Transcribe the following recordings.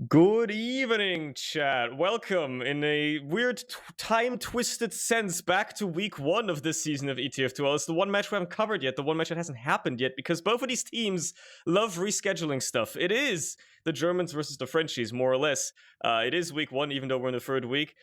Good evening, chat. Welcome in a weird time-twisted sense back to week 1 of this season of ETF2L. It's the one match we haven't covered yet, the one match that hasn't happened yet, because both of these teams love rescheduling stuff. It is the Germans versus the Frenchies, more or less. It is week 1, even though we're in the third week.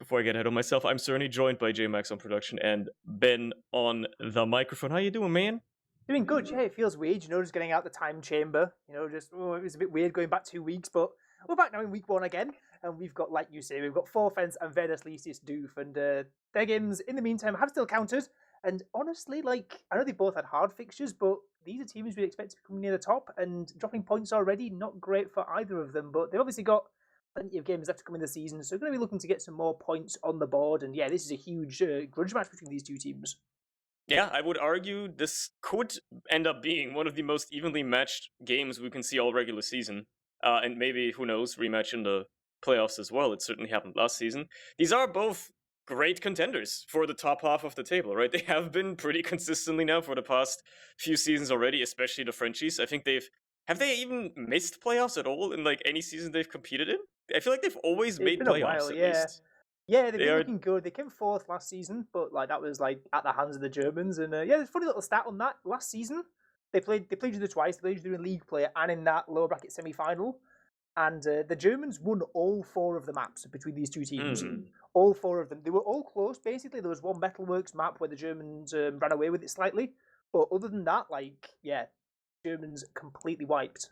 Before I get ahead of myself, I'm certainly joined by J-Max on production and Ben on the microphone. How you doing, man? Doing good, yeah. It feels weird, just getting out the time chamber. It was a bit weird going back 2 weeks, but we're back now in week 1 again, and we've got, like you say, we've got Forfence and Venus, liest, doof, and their games in the meantime have still counted. And honestly, I know they both had hard fixtures, but these are teams we'd expect to come near the top, and dropping points already, not great for either of them. But they've obviously got plenty of games left to come in the season, so going to be looking to get some more points on the board. And yeah, this is a huge grudge match between these two teams. Yeah, I would argue this could end up being one of the most evenly matched games we can see all regular season. And maybe, who knows, rematch in the playoffs as well. It certainly happened last season. These are both great contenders for the top half of the table, right? They have been pretty consistently now for the past few seasons already, especially the Frenchies. I think have they even missed playoffs at all in any season they've competed in? I feel like they've always made playoffs at least. Yeah, they've been looking good. They came 4th last season, but that was at the hands of the Germans. And yeah, there's a funny little stat on that. Last season, they played each other twice. They played each other in league play and in that lower bracket semi-final. And the Germans won all 4 of the maps between these two teams. All 4 of them. They were all close, basically. There was one Metalworks map where the Germans ran away with it slightly. But other than that, Germans completely wiped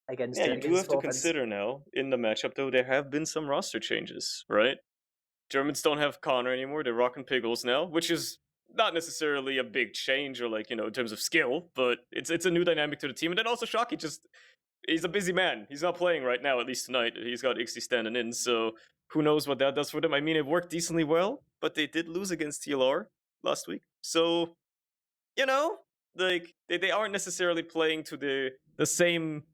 against. Yeah, you do have to consider now, in the matchup, though, there have been some roster changes, right? Germans don't have Connor anymore. They're rocking Piggles now, which is not necessarily a big change or in terms of skill, but it's a new dynamic to the team. And then also Shockey he's a busy man. He's not playing right now, at least tonight. He's got Ixie standing in, so who knows what that does for them. I mean, it worked decently well, but they did lose against TLR last week. So, they aren't necessarily playing to the same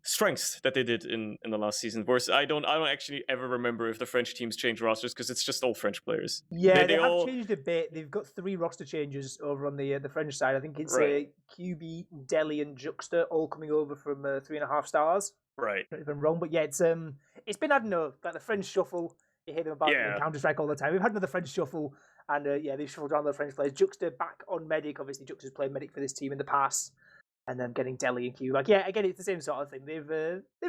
strengths that they did in the last season. Whereas I don't actually ever remember if the French teams change rosters because it's just all French players. Yeah, they have changed a bit. They've got 3 roster changes over on the French side. I think it's QB, Deli, and Juxta all coming over from 3.5 stars. Right. If I'm wrong, but yeah, it's been, I don't know, the French shuffle. You hear them about in Counter-Strike all the time. We've had another French shuffle, and they've shuffled around the French players. Juxta back on Medic. Obviously, Juxta's played Medic for this team in the past. And then getting Deli and Q. Again, it's the same sort of thing. They've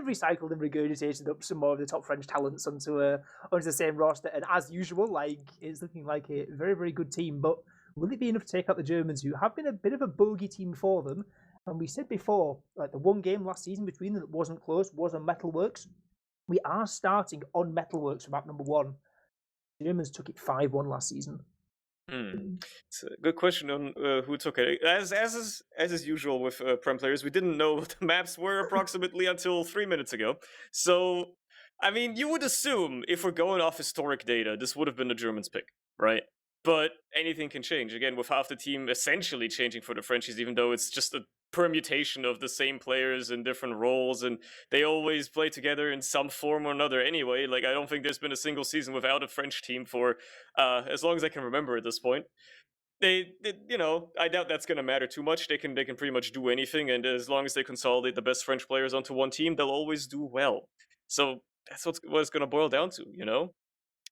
recycled and regurgitated up some more of the top French talents onto the same roster. And as usual, it's looking like a very, very good team. But will it be enough to take out the Germans, who have been a bit of a bogey team for them? And we said before, the one game last season between them that wasn't close was on Metalworks. We are starting on Metalworks for map number 1. The Germans took it 5-1 last season. It's a good question on who took it. As is usual with Prem players, we didn't know what the maps were approximately until 3 minutes ago. So, I mean, you would assume, if we're going off historic data, this would have been the Germans' pick, right? But anything can change. Again, with half the team essentially changing for the Frenchies, even though it's just a permutation of the same players in different roles, and they always play together in some form or another anyway. I don't think there's been a single season without a French team for as long as I can remember at this point. They I doubt that's going to matter too much. They can pretty much do anything, and as long as they consolidate the best French players onto one team, they'll always do well. So that's what it's going to boil down to,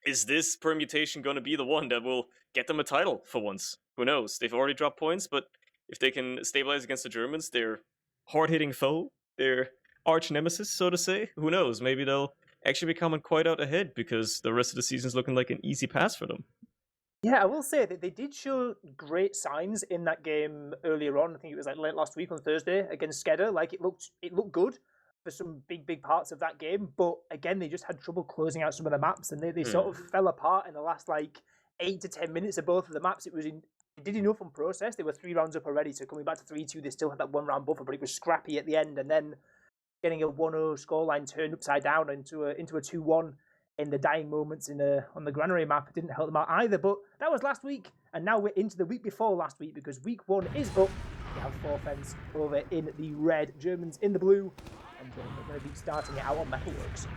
Is this permutation going to be the one that will get them a title for once? Who knows? They've already dropped points, but if they can stabilize against the Germans, their hard-hitting foe, their arch nemesis, so to say, who knows? Maybe they'll actually be coming quite out ahead because the rest of the season's looking like an easy pass for them. Yeah, I will say that they did show great signs in that game earlier on. I think it was late last week on Thursday against Skedder. It looked good for some big parts of that game, but again, they just had trouble closing out some of the maps, and they sort of fell apart in the last 8 to 10 minutes of both of the maps. It did enough on process. They were 3 rounds up already, so coming back to 3-2, they still had that 1 round buffer, but it was scrappy at the end, and then getting a 1-0 scoreline turned upside down into a 2-1 in the dying moments on the Granary map. It didn't help them out either, but that was last week, and now we're into the week before last week, because week 1 is up. We have Forfence over in the red, Germans in the blue, and we're going to be starting it out on Metalworks.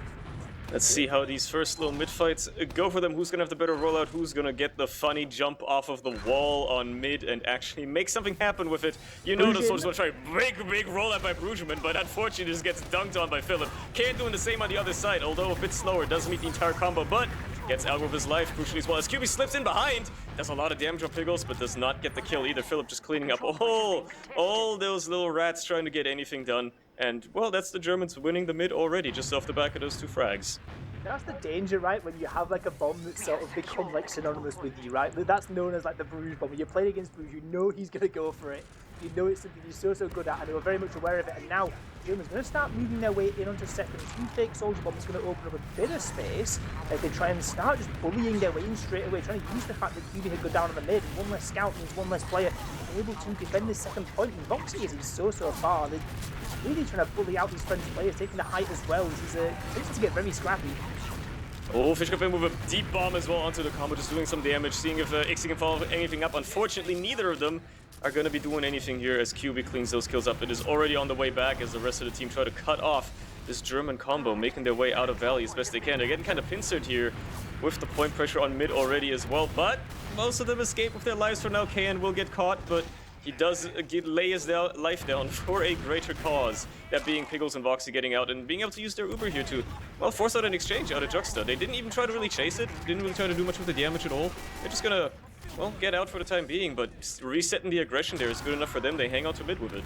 Let's see how these first little mid-fights go for them. Who's gonna have the better rollout? Who's gonna get the funny jump off of the wall on mid and actually make something happen with it? You know the Soldier's gonna try big rollout by Bruggeman, but unfortunately just gets dunked on by Philip. Kane doing the same on the other side, although a bit slower. Doesn't meet the entire combo, but gets out with his life, crucially as well. As QB slips in behind, does a lot of damage on Piggles, but does not get the kill either. Philip just cleaning up all those little rats trying to get anything done. And, well, that's the Germans winning the mid already, just off the back of those 2 frags. That's the danger, right? When you have like a bomb that's sort of become like synonymous with you, right? That's known as like the Bruges bomb. When you're playing against Bruges, you know he's going to go for it. You know it's something he's so good at, and they were very much aware of it. And now Germans going to start moving their way in onto second. 2 fake soldier bombs going to open up a bit of space as they try and start just bullying their way in straight away, trying to use the fact that QB had gone down on the mid. One less scout means one less player able to defend this second point. And Voxy is so far. They're really trying to bully out these French players, taking the height as well. This is to get very scrappy. Oh, Fischkopf in with a deep bomb as well onto the combo, just doing some damage, seeing if Ixie can follow anything up. Unfortunately, neither of them are going to be doing anything here as QB cleans those kills up. It is already on the way back as the rest of the team try to cut off this German combo, making their way out of Valley as best they can. They're getting kind of pincered here with the point pressure on mid already as well, but most of them escape with their lives for now. KN will get caught, but he does lay his life down for a greater cause, that being Piggles and Voxy getting out and being able to use their Uber here to, well, force out an exchange out of Juxta. They didn't even try to really chase it, didn't really try to do much with the damage at all. They're just gonna, well, get out for the time being, but resetting the aggression there is good enough for them. They hang out to mid with it.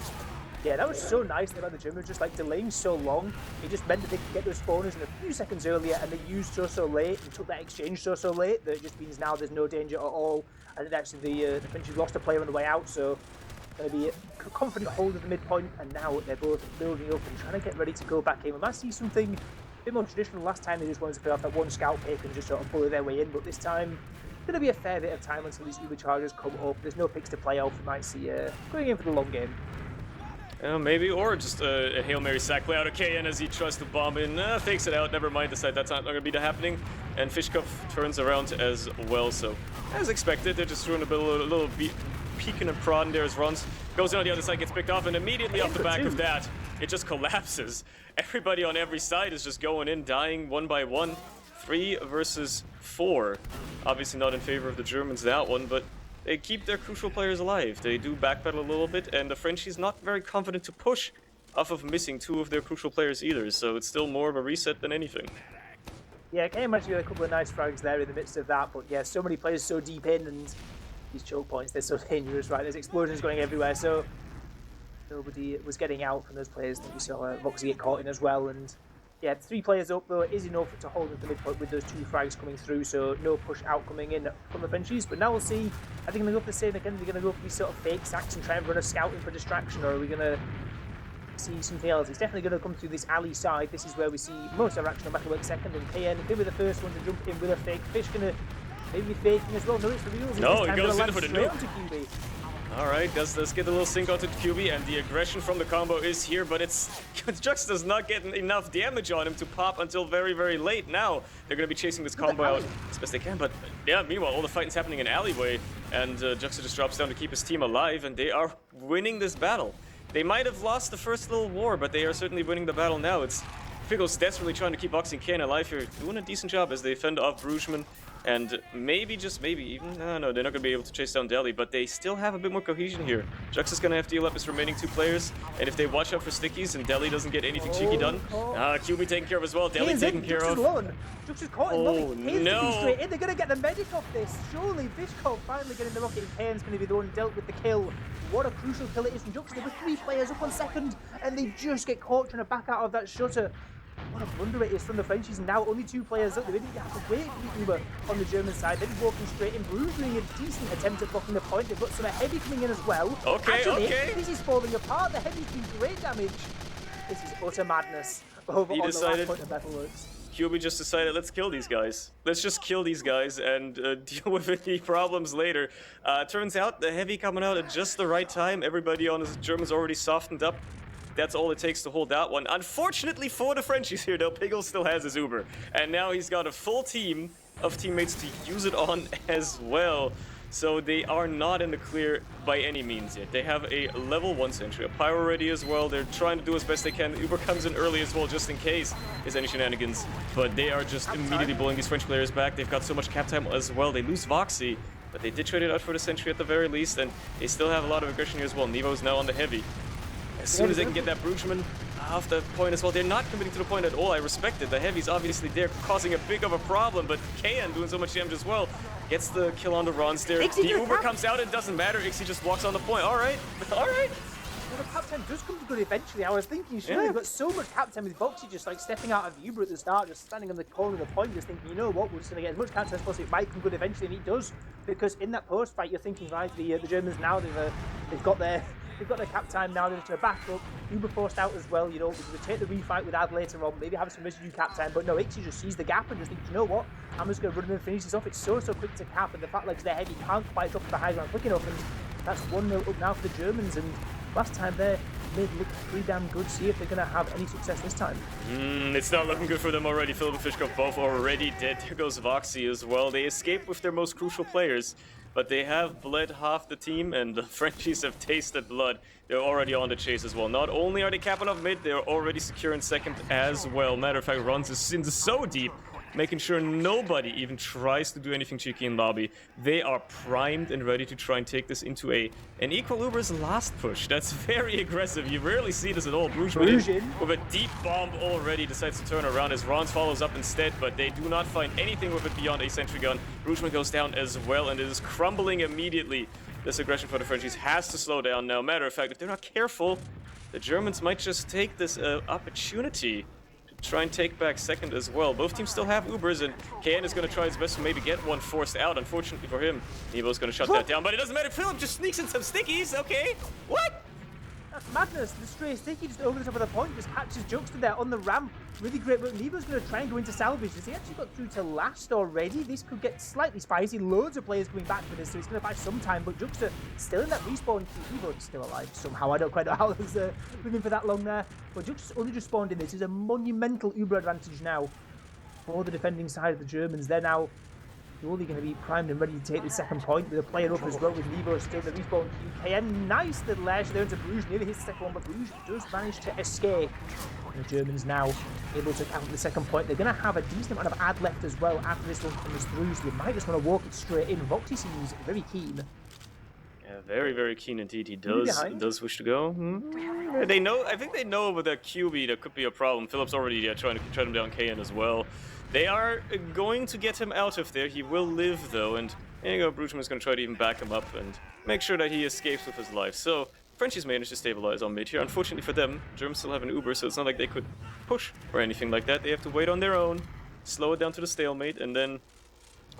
Yeah, that was so nice about the Germans, just like delaying so long. It just meant that they could get those spawners in a few seconds earlier, and they used so late and took that exchange so late that it just means now there's no danger at all. And actually the French lost a player on the way out, so going to be a confident hold of the midpoint, and now they're both building up and trying to get ready to go back in. We might see something a bit more traditional. Last time they just wanted to play off that one scout pick and just sort of bully their way in, but this time going to be a fair bit of time until these Uber charges come up. There's no picks to play off. We might see going in for the long game. Maybe, or just a Hail Mary sack play out of KN as he tries to bomb in, fakes it out, never mind, decide that's not going to be happening, and Fischkopf turns around as well, so as expected, they're just throwing a little peeking and prodding there as runs, goes in on the other side, gets picked off, and immediately off the back of that, it just collapses. Everybody on every side is just going in, dying one by one. 3 versus 4. Obviously not in favor of the Germans, that one, but they keep their crucial players alive. They do backpedal a little bit, and the Frenchies not very confident to push off of missing 2 of their crucial players either, so it's still more of a reset than anything. Yeah, I can imagine you had a couple of nice frags there in the midst of that, but yeah, so many players so deep in, and these choke points, they're so dangerous, right? There's explosions going everywhere, so nobody was getting out from those players that we saw Voxy get caught in as well, and yeah, 3 players up though is enough to hold at the midpoint with those 2 frags coming through, so no push out coming in from the Frenchies. But now we'll see, are they going to go for the same again? Are they going to go for these sort of fake sacks and try and run a scout in for distraction, or are we going to see something else? It's definitely going to come through this alley side. This is where we see most of our action on Metalwork second, and KN could be the first one to jump in with a fake. Fish going to maybe be faking as well. No, it's the real. No, he goes in for the nuke. Alright, does get a little sync onto QB, and the aggression from the combo is here, but it's Jux does not get enough damage on him to pop until very, very late. Now they're going to be chasing this combo out as best they can, but yeah, meanwhile, all the fighting's happening in alleyway, and Juxta just drops down to keep his team alive, and they are winning this battle. They might have lost the first little war, but they are certainly winning the battle now. It's Figgles desperately trying to keep Voxy and KN alive here, doing a decent job as they fend off Bruggeman. And maybe, just maybe even, no, they're not going to be able to chase down Deli, but they still have a bit more cohesion here. Jux is going to have to heal up his remaining 2 players, and if they watch out for stickies and Deli doesn't get anything cheeky done, QB taken care of as well, Deli taken care of. Jux is caught in rocket. No! Straight in. They're going to get the medic off this. Surely Fischkopf finally getting the rocket, and Kane's going to be the one dealt with the kill. What a crucial kill it is from Jux. There were 3 players up on second, and they just get caught trying to back out of that shutter. What a blunder it is from the Frenchies, and now only 2 players up. They didn't have to wait for the Uber on the German side. They're walking straight in. Bruges doing a decent attempt at blocking the point. They've got some heavy coming in as well. Actually, this is falling apart. The heavy's doing great damage. This is utter madness over on the last point of Metalworks. QB just decided, let's kill these guys. Let's just kill these guys and deal with any problems later. Turns out the heavy coming out at just the right time. Everybody on the Germans already softened up. That's all it takes to hold that one. Unfortunately for the Frenchies here, though, Piggles still has his Uber. And now he's got a full team of teammates to use it on as well. so they are not in the clear by any means yet. They have a level 1 sentry, a pyro ready as well. They're trying to do as best they can. Uber comes in early as well, just in case there's any shenanigans. But they are just immediately bullying these French players back. They've got so much cap time as well. They lose Voxy, but they did trade it out for the sentry at the very least, and they still have a lot of aggression here as well. Nevo's now on the heavy. As soon as they can get that Bruggeman off the point as well, they're not committing to the point at all. I respect it. The heavy's obviously there, causing a big of a problem, but KN doing so much damage as well. Gets the kill on the runs there. The Uber comes out, it doesn't matter. Ixie just walks on the point. All right, all right. Well, the cap time does come to good eventually. I was thinking, sure, they've got so much cap time with Voxy just like stepping out of the Uber at the start, just standing on the corner of the point, just thinking, you know what, we're just going to get as much cap time as possible. It might come good eventually, and it does, because in that post fight, you're thinking, right, the Germans now, they've got their cap time now, they're just going to back up. Uber forced out as well, you know, they take the refight with Ad later on, maybe have some residue cap time, but no, Ixie just sees the gap and just thinks, you know what, I'm just going to run and finish this off. It's so quick to cap, and the fact like their heavy can't quite drop to the high ground quick enough, and that's 1-0 up now for the Germans, and last time there mid looked pretty damn good. See if they're going to have any success this time. It's not looking good for them already. Philip and Fishkov both already dead. There goes Voxy as well. They escape with their most crucial players, but they have bled half the team, and the Frenchies have tasted blood. They're already on the chase as well. Not only are they capping off mid, they're already secure in second as well. Matter of fact, runs is in so deep, making sure nobody even tries to do anything cheeky in lobby. They are primed and ready to try and take this into an equal Uber's last push. That's very aggressive. You rarely see this at all. Bruggeman with a deep bomb already decides to turn around as Rons follows up instead, but they do not find anything with it beyond a sentry gun. Bruggeman goes down as well, and it is crumbling immediately. This aggression for the Frenchies has to slow down now. Matter of fact, if they're not careful, the Germans might just take this opportunity to try and take back second as well. Both teams still have Ubers, and KN is going to try his best to maybe get one forced out. Unfortunately for him, Nevo's going to shut that down, but it doesn't matter. Philip just sneaks in some stickies. Okay, what? That's madness. The stray sticky just over the top of the point, just catches Juxta there on the ramp. Really great, but Nevo's going to try and go into salvage. Has he actually got through to last already? This could get slightly spicy. Loads of players coming back for this, so it's going to buy some time, but Juxta still in that respawn queue. Nevo's still alive somehow. I don't quite know how he's living for that long there, but Juxta's only just spawned in. This is a monumental Uber advantage now for the defending side of the Germans. They're now surely going to be primed and ready to take the second point with a player up as well, with Nevo still in the respawn queue. KN, nice little edge there into Bruges, nearly hits the second one, but Bruges does manage to escape. And the Germans now able to count the second point. They're going to have a decent amount of ad left as well after this one comes through, so they might just want to walk it straight in. Voxy seems very keen. Yeah, very keen indeed. He does wish to go. They know. I think they know with that QB that could be a problem. Philip's already trying to tread him down KN as well. They are going to get him out of there. He will live though, and there you go. Bruggeman is going to try to even back him up and make sure that he escapes with his life. So Frenchies managed to stabilize on mid here. Unfortunately for them, Germans still have an Uber, so it's not like they could push or anything like that. They have to wait on their own, slow it down to the stalemate, and then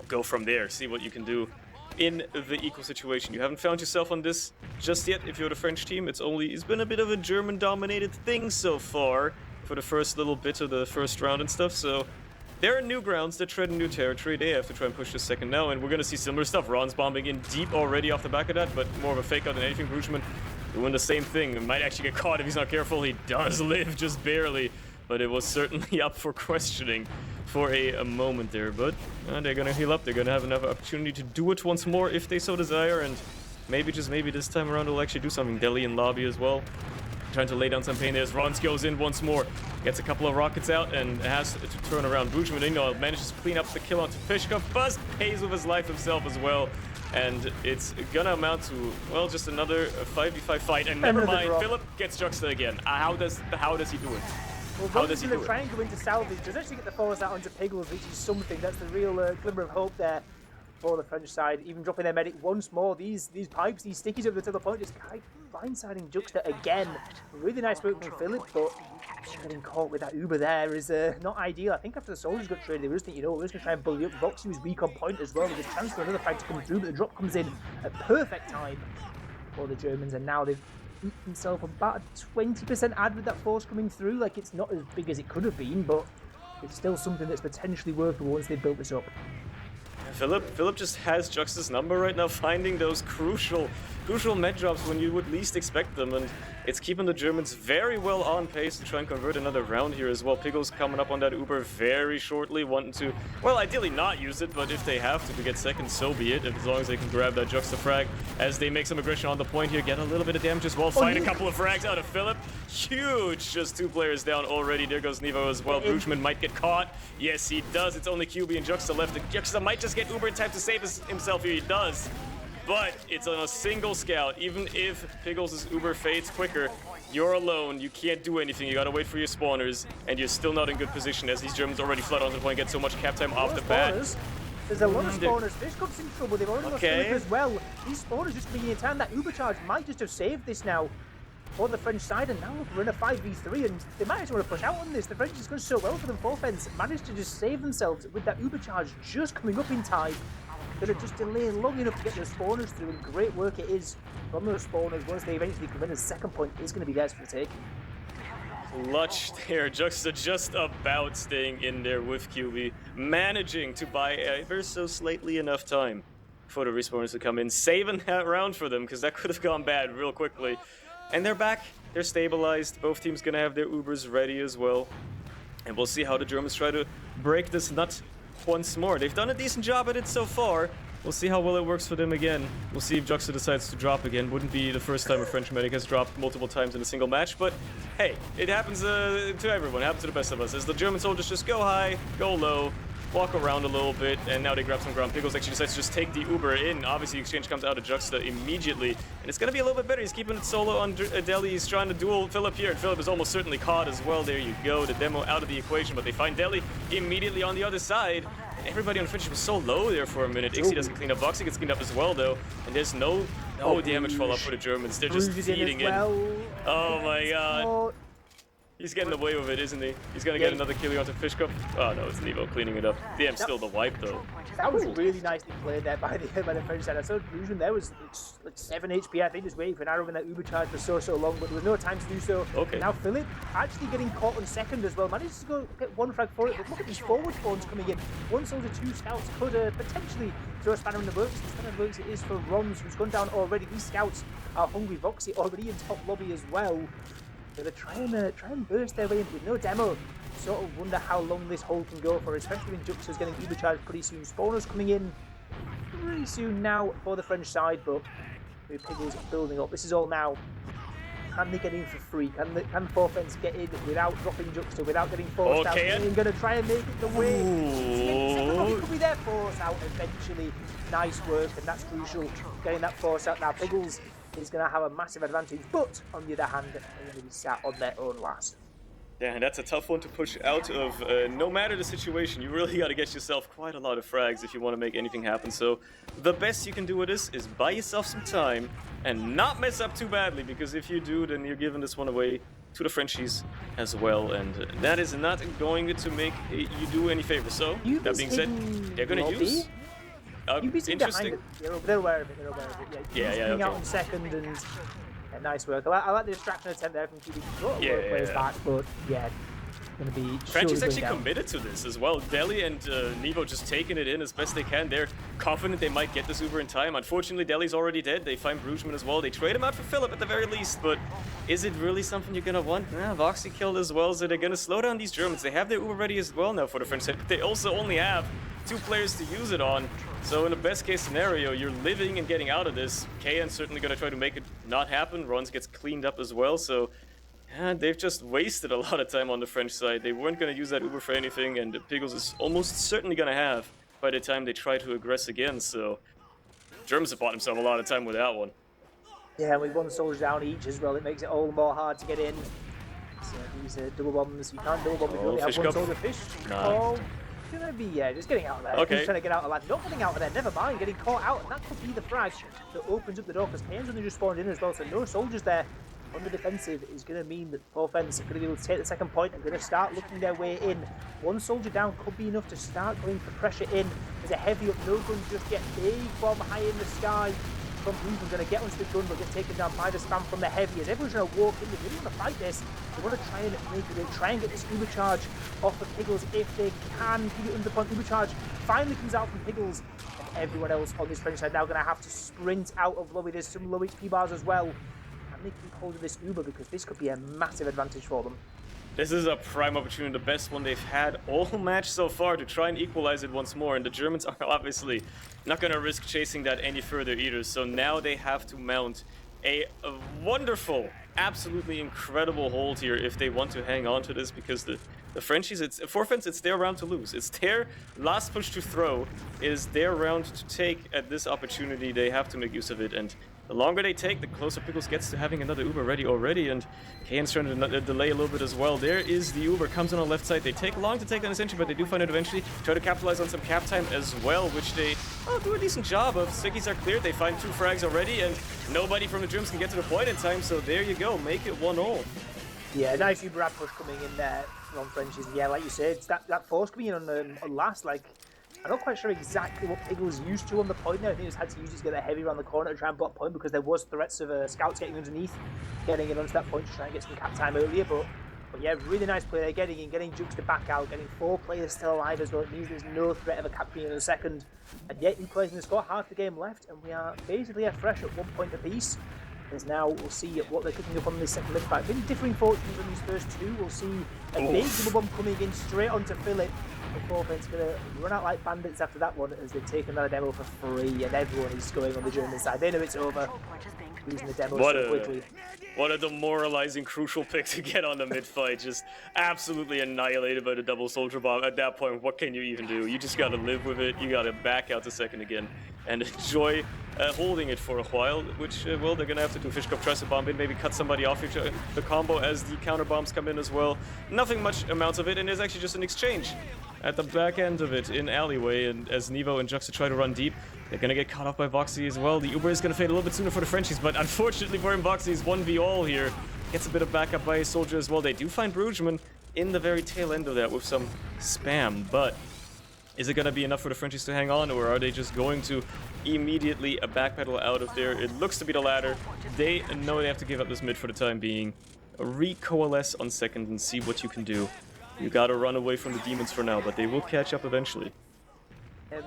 go from there. See what you can do in the equal situation. You haven't found yourself on this just yet if you're the French team. It's been a bit of a German-dominated thing so far for the first little bit of the first round and stuff, so they're in new grounds, they're treading new territory, they have to try and push this second now, and we're gonna see similar stuff. Ron's bombing in deep already off the back of that, but more of a fake out than anything. Bruggeman doing the same thing. It might actually get caught if he's not careful. He does live, just barely, but it was certainly up for questioning for a moment there. But they're gonna heal up, they're gonna have another opportunity to do it once more if they so desire, and maybe, just maybe this time around they'll actually do something. Deli in lobby as well, trying to lay down some pain there as Rons goes in once more, gets a couple of rockets out and has to turn around. Bruggeman manages to clean up the kill onto Fishkov. Buzz pays with his life himself as well, and it's gonna amount to, well, just another 5v5 fight. And never mind, Philip gets Juxta again. How does he do it? Well, how does he do it? Try and go into salvage. Does actually get the force out onto Piggles, which is something. That's the real glimmer of hope there for the French side. Even dropping their medic once more. These pipes, these stickies over the top of the point, just kind of blindsiding Juxta again. Really nice work from Philip, but getting caught with that Uber there is not ideal. I think after the soldiers got traded, they were just thinking, we're just going to try and bully up. Voxy was weak on point as well. There's a chance for another fight to come through, but the drop comes in at perfect time for the Germans, and now they've eaten themselves about a 20% ad with that force coming through. Like, it's not as big as it could have been, but it's still something that's potentially workable once they've built this up. Philip just has Juxta's number right now, finding those crucial crucial med drops when you would least expect them, and it's keeping the Germans very well on pace to try and convert another round here as well. Pickles coming up on that Uber very shortly, wanting to, well, ideally not use it, but if they have to get second, so be it, as long as they can grab that Juxtafrag as they make some aggression on the point here, get a little bit of damage as well, find a couple of frags out of Philip. Huge, just 2 players down already. There goes Nevo as well. Brugman might get caught. Yes, he does. It's only QB and Juxta left. Juxta might just get Uber in time to save himself here. He does. But it's on a single scout. Even if Piggles' Uber fades quicker, you're alone. You can't do anything. You gotta wait for your spawners, and you're still not in good position as these Germans already flood onto the point, get so much cap time off the bat. There's a lot of spawners. Fish Cup's in trouble. They've already lost Philip as well. These spawners just being in time. That Uber charge might just have saved this now for the French side, and now we're in a 5v3, and they might actually want to push out on this. The French is going so well for them. Forfence managed to just save themselves with that Uber charge just coming up in time. Gonna just delay long enough to get those spawners through, and great work it is from those spawners. Once they eventually come in, the second point is going to be theirs for the taking. Clutch there, Juxta just about staying in there with QB, managing to buy ever so slightly enough time for the respawners to come in, saving that round for them, because that could have gone bad real quickly. And they're back, they're stabilized, both teams gonna have their Ubers ready as well. And we'll see how the Germans try to break this nut once more. They've done a decent job at it so far. We'll see how well it works for them again. We'll see if Juxta decides to drop again. Wouldn't be the first time a French medic has dropped multiple times in a single match, but hey, it happens to everyone. It happens to the best of us. As the German soldiers just go high, go low, walk around a little bit, and now they grab some ground. Pickles actually decides to just take the Uber in. Obviously, exchange comes out of Juxta immediately, and it's going to be a little bit better. He's keeping it solo on Deli. He's trying to duel Philip here, and Philip is almost certainly caught as well. There you go, the demo out of the equation, but they find Deli immediately on the other side. Everybody on French was so low there for a minute. Ixie doesn't clean up. Voxy gets cleaned up as well, though, and there's no damage fallout for the Germans. They're just feeding in. Oh my god. He's getting away with it, isn't he? He's gonna get another kill onto Fish Cup. Oh no, it's Nevo cleaning it up. Damn, still the wipe though. That was really nicely played there by the French side. I saw Brugman there was like 7 HP. I think just waiting for an arrow when that Uber charge for so long, but there was no time to do so. Okay. Now Philip actually getting caught on second as well. Managed to go get 1 frag for it, but look at these forward spawns coming in. 1 soldier, 2 scouts could potentially throw a spanner in the works. The spanner in the works it is for Rons, who's gone down already. These scouts are hungry. Voxy already in top lobby as well. They're trying to burst their way in with no demo. Sort of wonder how long this hold can go for, especially when Juxta's getting Uber charged pretty soon. Spawners coming in pretty soon now for the French side, but with Piggles building up. This is all now. Can they get in for free? Can Forfence get in without dropping Juxta, without getting forced out? And going to try and make it the way. It could be their force out eventually. Nice work, and that's crucial. Getting that force out now. Piggles is going to have a massive advantage, but on the other hand, they're going to be sat on their own last. Yeah, and that's a tough one to push out of. No matter the situation, you really got to get yourself quite a lot of frags if you want to make anything happen. So the best you can do with this is buy yourself some time and not mess up too badly, because if you do, then you're giving this one away to the Frenchies as well, and that is not going to make you do any favors. So that being said, they're going to use... interesting. They're aware of it. Yeah, out in second, and nice work. I like the distraction attempt there from QB. Plays back, but yeah, going to be. French is actually committed to this as well. Deli and Nevo just taking it in as best they can. They're confident they might get this Uber in time. Unfortunately, Deli's already dead. They find Brugman as well. They trade him out for Philip at the very least, but is it really something you're going to want? Voxy killed as well, so they're going to slow down these Germans. They have their Uber ready as well now for the French side, but they also only have 2 players to use it on. So in the best case scenario, you're living and getting out of this. KN's certainly going to try to make it not happen. Rons gets cleaned up as well, so they've just wasted a lot of time on the French side. They weren't going to use that Uber for anything, and Piggles is almost certainly going to have by the time they try to aggress again, so Germans have bought themselves a lot of time with that one. Yeah, with 1 soldier down each as well, it makes it all the more hard to get in. So these double bombs, you can't double bomb if you only have 1 soldier. Fish. Gonna be just getting out of there. Okay. He's trying to get out of that. Not getting out of there, never mind. Getting caught out, and that could be the frag that opens up the door, because Kane's only just spawned in as well, so no soldiers there on the defensive is going to mean that Forfence are going to be able to take the second point and going to start looking their way in. 1 soldier down could be enough to start going for pressure in. There's a heavy up, no gun just yet. Big bomb high in the sky from Brugman, going to get onto the gun, but get taken down by the spam from the heavy. As everyone's trying to walk in, they really want to fight this. They want to try and get this Uber charge off of Piggles if they can. Keep it under the point. Uber charge finally comes out from Piggles. everyone else on this French side now going to have to sprint out of lobby. There's some low HP bars as well. And they keep hold of this Uber because this could be a massive advantage for them. This is a prime opportunity, the best one they've had all match so far, to try and equalize it once more. And the Germans are obviously not going to risk chasing that any further either. So now they have to mount a wonderful, absolutely incredible hold here if they want to hang on to this, because the Frenchies, it's forfeits, it's their round to lose. It's their last push to throw. It is their round to take at this opportunity. They have to make use of it, and the longer they take, the closer Pickles gets to having another Uber ready already, and Kane's trying to delay a little bit as well. There is the Uber, comes on the left side. They take long to take down this entry, but they do find it eventually. Try to capitalize on some cap time as well, which they do a decent job of. Sickies are cleared, they find 2 frags already, and nobody from the Germans can get to the point in time, so there you go, make it 1-0. Yeah, nice Uber ad push coming in there from Frenchies. Yeah, like you said, that force coming in on last, like, I'm not quite sure exactly what Pickles used to on the point there. I think he just had to use it to get that heavy around the corner to try and block point, because there was threats of scouts getting underneath, getting in onto that point to try and get some cap time earlier. But yeah, really nice play there, getting in, getting Jukes to back out, getting 4 players still alive as well. It means there's no threat of a cap being in a second. And yet, equalising the score, half the game left, and we are basically fresh at 1 point apiece. As now we'll see what they're cooking up on this second lift back. Been differing fortunes on these first 2. We'll see a big double bomb coming in straight onto Philip. The forfeit's going to run out like bandits after that one, as they've taken another demo for free, and everyone is going on the German side. They know it's over, losing the demo so quickly. What a demoralizing crucial pick to get on the mid fight. Just absolutely annihilated by the double soldier bomb. At that point, what can you even do? You just got to live with it. You got to back out the second again and enjoy holding it for a while, which, well, they're going to have to do. Fishkop tries to bomb in, maybe cut somebody off the combo as the counter bombs come in as well. Nothing much amounts of it, and there's actually just an exchange at the back end of it in alleyway, and as Nevo and Juxta try to run deep, they're going to get caught off by Voxy as well. The Uber is going to fade a little bit sooner for the Frenchies, but unfortunately for him, Voxy is 1v all here. Gets a bit of backup by his soldier as well. They do find Bruggeman in the very tail end of that with some spam, but is it going to be enough for the Frenchies to hang on, or are they just going to immediately backpedal out of there? It looks to be the latter. They know they have to give up this mid for the time being. Recoalesce on second and see what you can do. You gotta run away from the demons for now, but they will catch up eventually.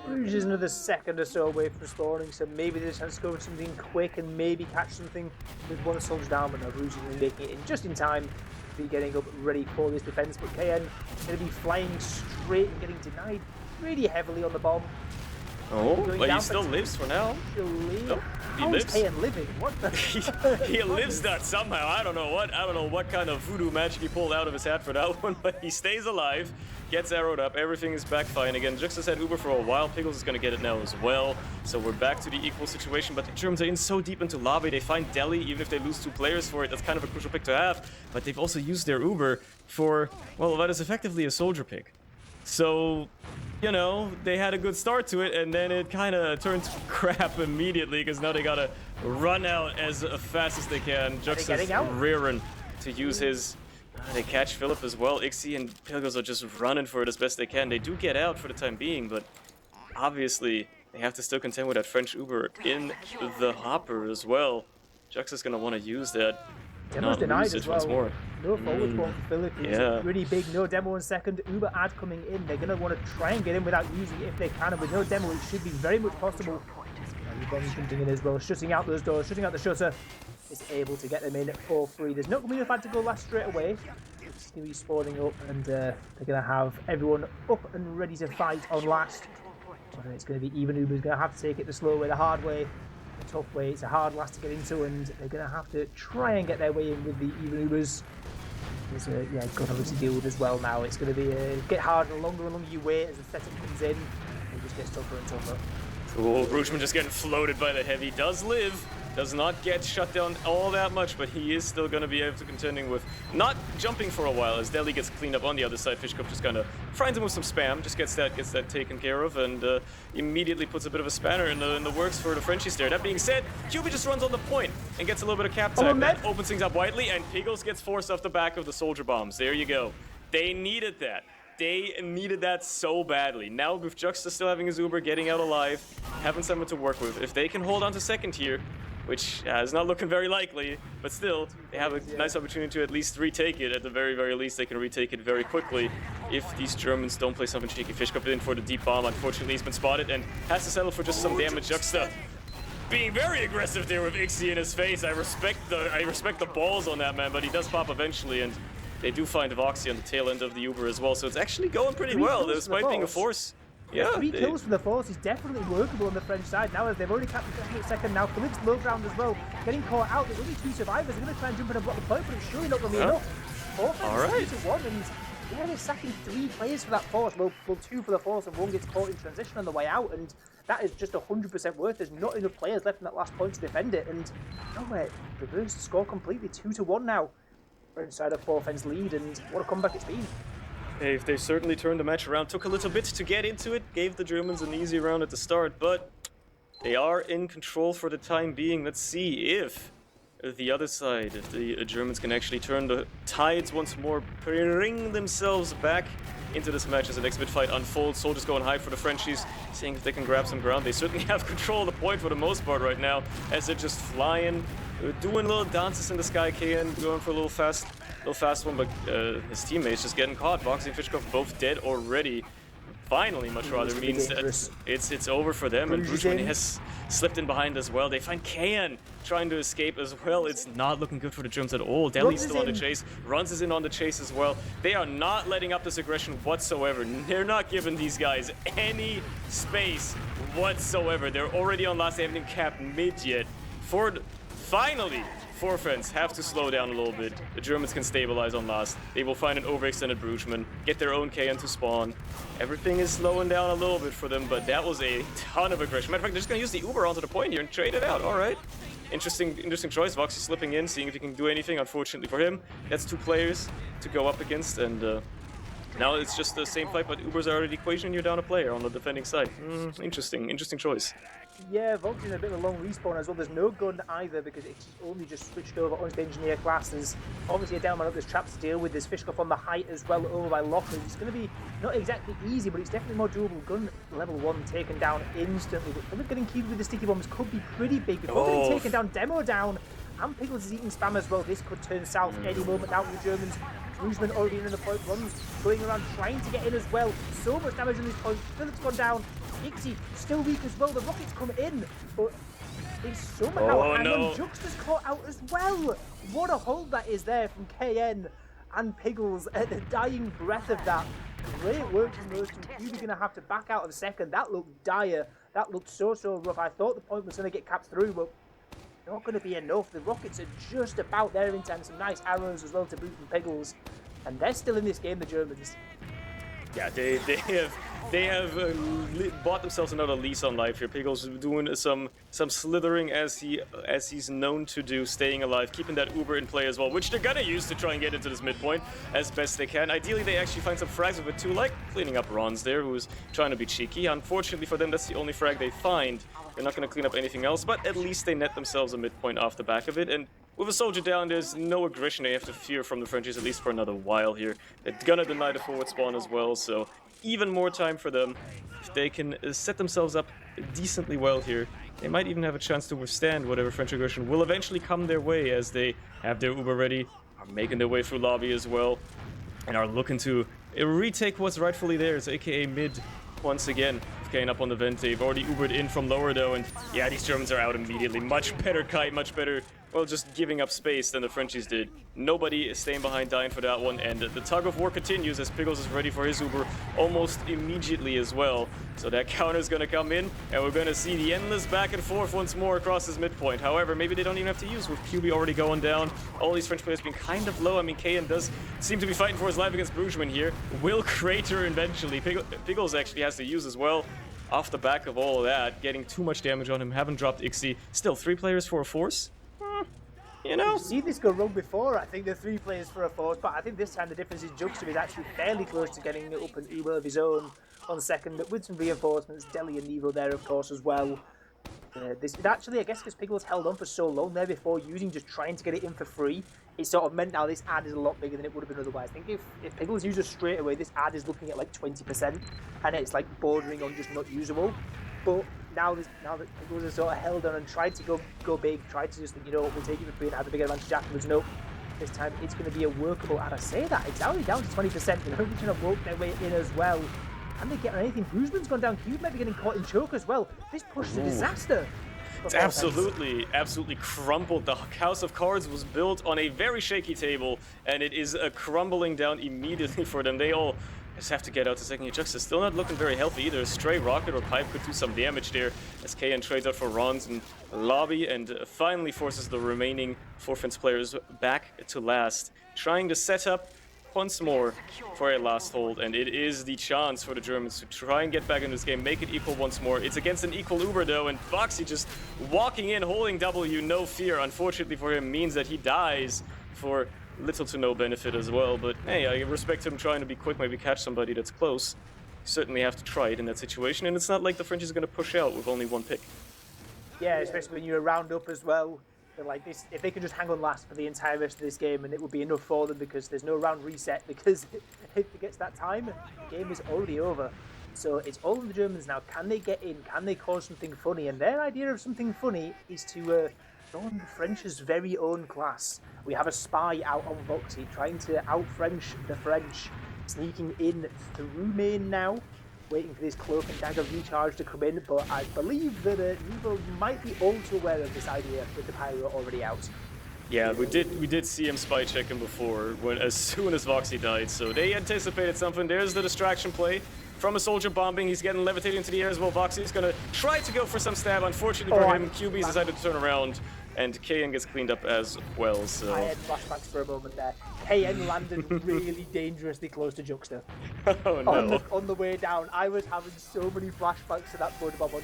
Bruges is another second or so away from spawning, so maybe there's a chance to go for something quick and maybe catch something with 1 soldier down, but no, Bruges is making it in just in time to be getting up ready for this defense. But KN is going to be flying straight and getting denied really heavily on the bomb. Oh, but he still lives for now. Nope, he lives. KN living? What the? he lives that somehow. I don't know what kind of voodoo magic he pulled out of his hat for that one, but he stays alive, gets arrowed up, everything is back fine again. Juxta's had Uber for a while, Pickles is going to get it now as well, so we're back to the equal situation, but the Germans are in so deep into lobby, they find Delhi, even if they lose 2 players for it, that's kind of a crucial pick to have, but they've also used their Uber for, well, that is effectively a soldier pick. So, you know, they had a good start to it, and then it kind of turned to crap immediately, because now they gotta run out as fast as they can. Juxta's rearing to use his... they catch Philip as well. Ixie and Pickles are just running for it as best they can. They do get out for the time being, but obviously they have to still contend with that French Uber in the hopper as well. Juxta's gonna want to use that. Demo's denied as well. More. No forward spawn for Philip. Yeah. Really big. No demo in second. Uber ad coming in. They're going to want to try and get in without using it if they can. And with no demo, it should be very much possible. And the bomb's jumping in as well. Shutting out those doors. Shutting out the shutter. Is able to get them in for free. There's not going to be enough ad to go last straight away. It's going to be spawning up. And they're going to have everyone up and ready to fight on last. But it's going to be even. Uber's going to have to take it the slow way, the hard way. A tough way. It's a hard last to get into, and they're going to have to try and get their way in with the even Ubers. There's a gun obviously deal with as well now. It's going to be get harder the longer and longer you wait as the setup comes in. It just gets tougher and tougher. Cool. Bruggeman just getting floated by the heavy. Does live. Does not get shut down all that much, but he is still going to be able to contending with not jumping for a while as Delhi gets cleaned up on the other side. Fishcup just kind of finds him with some spam, just gets that taken care of, and immediately puts a bit of a spanner in the works for the Frenchies there. That being said, QB just runs on the point and gets a little bit of cap time. That opens things up widely, and Pickles gets forced off the back of the soldier bombs. There you go. They needed that. They needed that so badly. Now with Juxta still having his Uber, getting out alive, having someone to work with, if they can hold on to second here, which is not looking very likely, but still, they have a nice opportunity to at least retake it. At the very, very least, they can retake it very quickly if these Germans don't play something cheeky. Fish comes in for the deep bomb. Unfortunately, he's been spotted and has to settle for just some damage. Juxta being very aggressive there with Ixie in his face. I respect the balls on that man, but he does pop eventually, and they do find Voxy on the tail end of the Uber as well, so it's actually going pretty well, despite being a force. Yeah, 3 kills from the force is definitely workable on the French side. Now, as they've already captured the second, now Philip's low ground as well, getting caught out. There's only 2 survivors. They're going to try and jump in and block the point, but it's surely not going to be enough. Offense 3-1, and yeah, they're sacking 3 players for that force. Well, 2 for the force, and 1 gets caught in transition on the way out, and that is just 100% worth. There's not enough players left in that last point to defend it, and nowhere reverse the score completely. 2-1 now. French side of 4 fence lead, and what a comeback it's been. They certainly turned the match around. Took a little bit to get into it, gave the Germans an easy round at the start, but they are in control for the time being. Let's see if the other side, if the Germans can actually turn the tides once more, bring themselves back into this match as the next mid fight unfolds. Soldiers going high for the Frenchies, seeing if they can grab some ground. They certainly have control of the point for the most part right now, as they're just flying, doing little dances in the sky. KN going for a little fast one, but his teammates just getting caught. Voxy and Fishkov both dead already. Finally, much rather means that it's over for them, and Bruchman has slipped in behind as well. They find KN trying to escape as well. It's not looking good for the Germans at all. Deli's still on the chase. Runs is in on the chase as well. They are not letting up this aggression whatsoever. They're not giving these guys any space whatsoever. They're already on last. They haven't even capped mid yet. Finally, 4 fence have to slow down a little bit. The Germans can stabilize on last. They will find an overextended Bruchman, get their own KN to spawn. Everything is slowing down a little bit for them, but that was a ton of aggression. Matter of fact, they're just gonna use the Uber onto the point here and trade it out. All right. Interesting choice. Voxy slipping in, seeing if he can do anything. Unfortunately for him, that's 2 players to go up against, and now it's just the same fight, but Uber's out of the equation. You're down a player on the defending side. Interesting choice. Yeah, Voxy's in a bit of a long respawn as well. There's no gun either because it's only just switched over onto the engineer class. There's obviously a down man up, there's traps to deal with. There's Fishkoff on the height as well over by Locker. It's going to be not exactly easy, but it's definitely more doable. Gun level 1 taken down instantly. But Philip getting keyed with the sticky bombs could be pretty big. Before getting taken down, Demo down, and Pickles is eating spam as well. This could turn south any moment now with the Germans. Bruchman already in the point, runs, going around trying to get in as well. So much damage on this point. Philip's gone down. Ixie still weak as well. The rockets come in, but they somehow Juxta's caught out as well. What a hold that is there from KN and Piggles at the dying breath of that. Great work from those 2. You're going to have to back out of second. That looked dire. That looked so rough. I thought the point was going to get capped through, but not going to be enough. The rockets are just about there in time. Some nice arrows as well to boot from Piggles, and they're still in this game, the Germans. Yeah, they have bought themselves another lease on life here. Piggles doing some slithering as he's known to do, staying alive, keeping that Uber in play as well, which they're gonna use to try and get into this midpoint as best they can. Ideally, they actually find some frags with it too, like cleaning up Ron's there, who's trying to be cheeky. Unfortunately for them, that's the only frag they find. They're not gonna clean up anything else, but at least they net themselves a midpoint off the back of it. And with a soldier down, there's no aggression they have to fear from the Frenchies, at least for another while here. They're gonna deny the forward spawn as well, so even more time for them. If they can set themselves up decently well here, they might even have a chance to withstand whatever French aggression will eventually come their way, as they have their Uber ready, are making their way through lobby as well, and are looking to retake what's rightfully theirs, aka mid once again. KN up on the vent. They've already Ubered in from lower though, and yeah, these Germans are out immediately. Much better kite, much better, well, just giving up space than the Frenchies did. Nobody is staying behind, dying for that one, and the tug of war continues as Piggles is ready for his Uber almost immediately as well. So that counter is going to come in, and we're going to see the endless back and forth once more across this midpoint. However, maybe they don't even have to use, with QB already going down. All these French players being kind of low. I mean, KN does seem to be fighting for his life against Bruchman here. Will crater eventually. Piggles actually has to use as well. Off the back of all of that, getting too much damage on him, haven't dropped Ixie. Still, 3 players for a force? You know? You've seen this go wrong before, I think, the 3 players for a force, but I think this time the difference is Juxta is actually fairly close to getting up an Uber of his own on second, with some reinforcements. Deli and Nevo there, of course, as well. This actually, I guess, because Piggles held on for so long there before using, just trying to get it in for free, it sort of meant now this ad is a lot bigger than it would have been otherwise. I think if Piggles uses straight away, this ad is looking at like 20%, and it's like bordering on just not usable. But now that Eagles are sort of held on and tried to go big, tried to just think, you know what, we'll take it for free and have the big advantage afterwards. No, this time it's going to be a workable, and I say that, it's only down to 20%, they're hoping to work their way in as well. Can they get on anything? Guzman's gone down, Cube might be getting caught in choke as well. This push is a disaster. It's absolutely crumbled. The House of Cards was built on a very shaky table, and it is crumbling down immediately for them. They all just have to get out to second. Juxta still not looking very healthy either. A stray rocket or pipe could do some damage there, as KN trades out for Rons and Lobby, and finally forces the remaining 4th players back to last, trying to set up once more for a last hold, and it is the chance for the Germans to try and get back in this game, make it equal once more. It's against an equal Uber though, and Foxy just walking in, holding W, no fear. Unfortunately for him, means that he dies for little to no benefit as well, but hey, I respect him trying to be quick, maybe catch somebody that's close. You certainly have to try it in that situation, and it's not like the French is going to push out with only one pick. Yeah, especially when you're round up as well. Like this, if they could just hang on last for the entire rest of this game, and it would be enough for them, because there's no round reset, because if it gets that time, the game is already over. So it's all of the Germans now. Can they get in? Can they cause something funny? And their idea of something funny is to on the French's very own class. We have a spy out on Voxy, trying to out-French the French, sneaking in through main now, waiting for this Cloak and Dagger recharge to come in, but I believe that Nevo might be all too aware of this idea with the Pyro already out. Yeah, we did see him spy check him before, as soon as Voxy died, so they anticipated something. There's the distraction play from a soldier bombing. He's getting levitated into the air as well. Voxy's gonna try to go for some stab. Unfortunately for him, QB's decided to turn around, and KN gets cleaned up as well, so... I had flashbacks for a moment there. KN landed really dangerously close to Juxta. Oh no. On the way down, I was having so many flashbacks to that Bud Bob on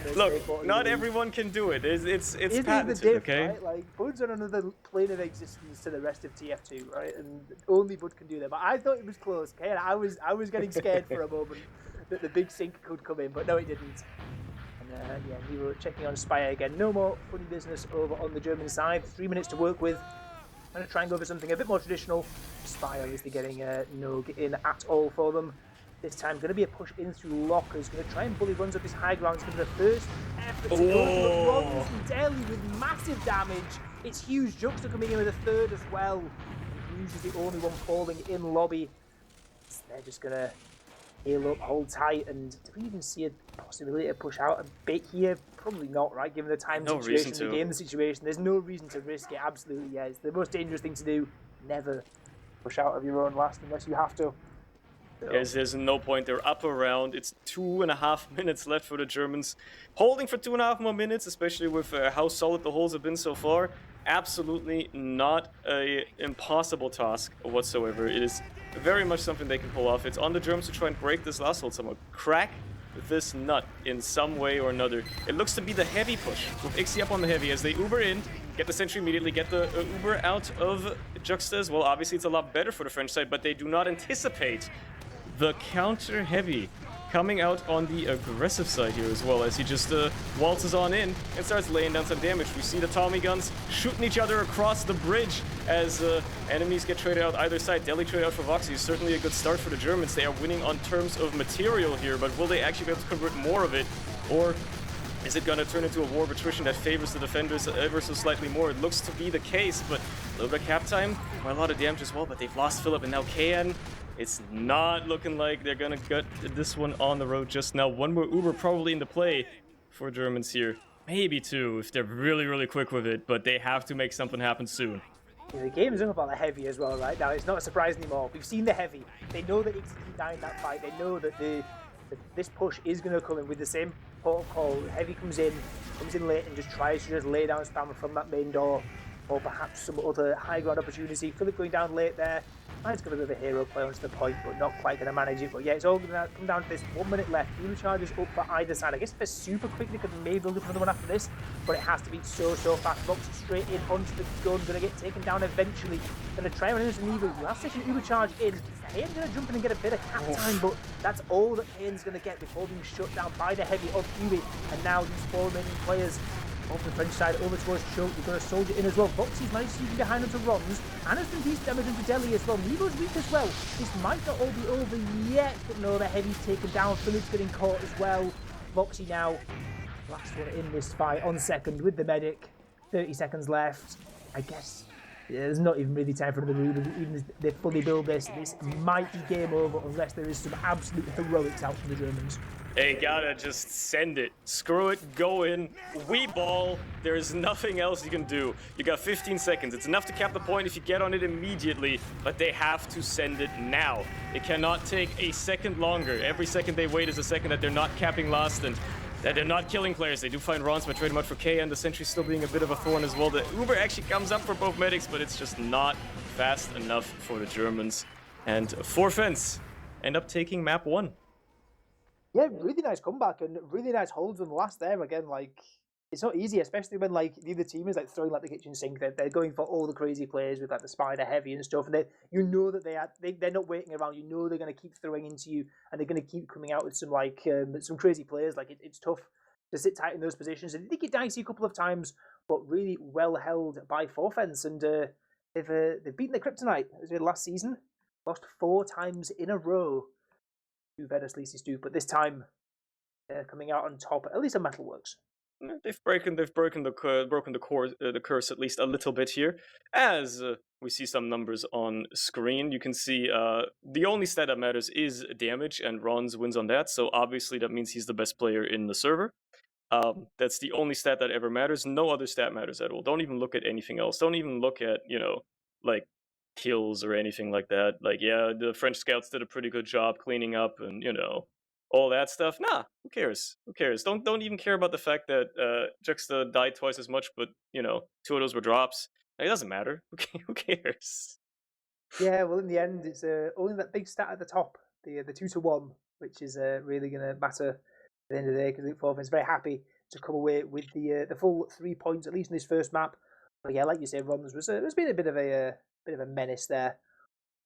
the Look, not everyone can do it. It's patented, okay? Right? Like, Bud's on another plane of existence to the rest of TF2, right? And only Bud can do that. But I thought it was close, okay? And I was getting scared for a moment that the big sink could come in, but no, it didn't. And yeah, we were checking on Spire again. No more funny business over on the German side. 3 minutes to work with. I'm going to try and go for something a bit more traditional. Spire is getting no get in at all for them. This time, going to be a push in through lockers. Going to try and bully runs up his high ground. It's going to be the first effort to go Runs from Delhi with massive damage. It's huge. Juxta coming in with a third as well. Hughes is the only one falling in lobby. They're just going to heal up, hold tight, and do we even see a possibility to push out a bit here? Probably not, right? Given the time situation, the game situation, there's no reason to risk it. Absolutely, yeah. It's the most dangerous thing to do. Never push out of your own last unless you have to. So. There's no point. They're up around. It's 2.5 minutes left for the Germans. Holding for 2.5 more minutes, especially with how solid the holes have been so far. Absolutely not an impossible task whatsoever. It is very much something they can pull off. It's on the Germans to try and break this last hold somehow. Crack this nut in some way or another. It looks to be the heavy push with Ixie up on the heavy as they Uber in, get the sentry immediately, get the Uber out of Juxta as well. Obviously, it's a lot better for the French side, but they do not anticipate the counter heavy coming out on the aggressive side here as well, as he just waltzes on in and starts laying down some damage. We see the Tommy guns shooting each other across the bridge as enemies get traded out either side. Delhi traded out for Voxy is certainly a good start for the Germans. They are winning on terms of material here, but will they actually be able to convert more of it? Or is it going to turn into a war of attrition that favors the defenders ever so slightly more? It looks to be the case, but a little bit of cap time, a lot of damage as well, but they've lost Philip and now KN. It's not looking like they're gonna get this one on the road just now. One more Uber probably into play for Germans here. Maybe two if they're really, really quick with it, but they have to make something happen soon. Yeah, the game is up about the heavy as well, right? Now, it's not a surprise anymore. We've seen the heavy. They know that it's dying that fight. They know that this push is going to come in with the same protocol. Heavy comes in late and just tries to just lay down spam from that main door, or perhaps some other high ground opportunity. Philip going down late there. Mine's got a bit of a hero play onto the point, but not quite going to manage it. But yeah, it's all going to come down to this 1 minute left. Blue charges up for either side. I guess if they're super quick, they could maybe build up another one after this, but it has to be so fast. Voxy straight in onto the gun, going to get taken down eventually. Going to try and into an Evo. Last second Uber charge in. Kane's going to jump in and get a bit of cap time, but that's all that Kane's going to get before being shut down by the heavy of QB. And now these four remaining players off the French side over towards Choke. We've got a soldier in as well. Voxy's managed to get behind onto Rons. And has done decent damage into Delhi as well. Nevo's weak as well. This might not all be over yet, but no, the heavy's taken down. Philip's getting caught as well. Voxy now, last one in this fight on second with the medic. 30 seconds left. I guess there's not even really time for another move. Even if they fully build this might be game over unless there is some absolute heroics out from the Germans. They gotta just send it. Screw it, go in, we ball. There's nothing else you can do. You got 15 seconds. It's enough to cap the point if you get on it immediately, but they have to send it now. It cannot take a second longer. Every second they wait is a second that they're not capping last and that they're not killing players. They do find Rons by trading out for K, and the Sentry still being a bit of a thorn as well. The Uber actually comes up for both medics, but it's just not fast enough for the Germans. And 4Fence end up taking map 1. Yeah, really nice comeback and really nice holds on the last there. Again, like, it's not easy, especially when like the other team is like throwing like the kitchen sink. They're going for all the crazy plays with like the spider heavy and stuff, and you know that they're not waiting around. You know they're going to keep throwing into you, and they're going to keep coming out with some like some crazy players. Like it's tough to sit tight in those positions. They did get dicey a couple of times, but really well held by 4Fence, and they've beaten the Kryptonite as we did last season. Lost 4 times in a row. Venus Liest do, but this time coming out on top, at least on Metalworks. They've broken the curse at least a little bit here. As we see some numbers on screen, you can see the only stat that matters is damage, and Rons wins on that. So obviously that means he's the best player in the server. That's the only stat that ever matters. No other stat matters at all. Don't even look at anything else. Don't even look at like kills or anything like that. Like, yeah, the French scouts did a pretty good job cleaning up and all that stuff. Nah, who cares? Who cares? Don't even care about the fact that Juxta died twice as much, but 2 of those were drops. It doesn't matter. Who cares? Yeah, well, in the end, it's only that big stat at the top, the 2-1, which is really going to matter at the end of the day, because I think 4Fence is very happy to come away with the full 3 points, at least in this first map. But yeah, like you say, Rons was been a bit of a menace there.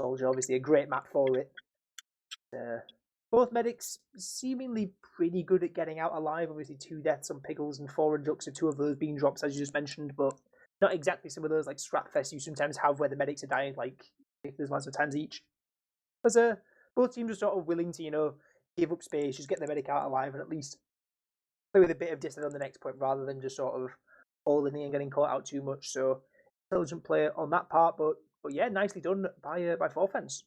Soldier, obviously a great map for it. Both medics seemingly pretty good at getting out alive. Obviously 2 deaths on Pickles and 4 on Juxta, 2 of those being drops, as you just mentioned, but not exactly some of those like Stratfest you sometimes have where the medics are dying like ridiculous amounts of times each. As both teams are sort of willing to, give up space, just get the medic out alive, and at least play with a bit of distance on the next point rather than just sort of all in and getting caught out too much. So intelligent play on that part, but yeah, nicely done by 4Fence.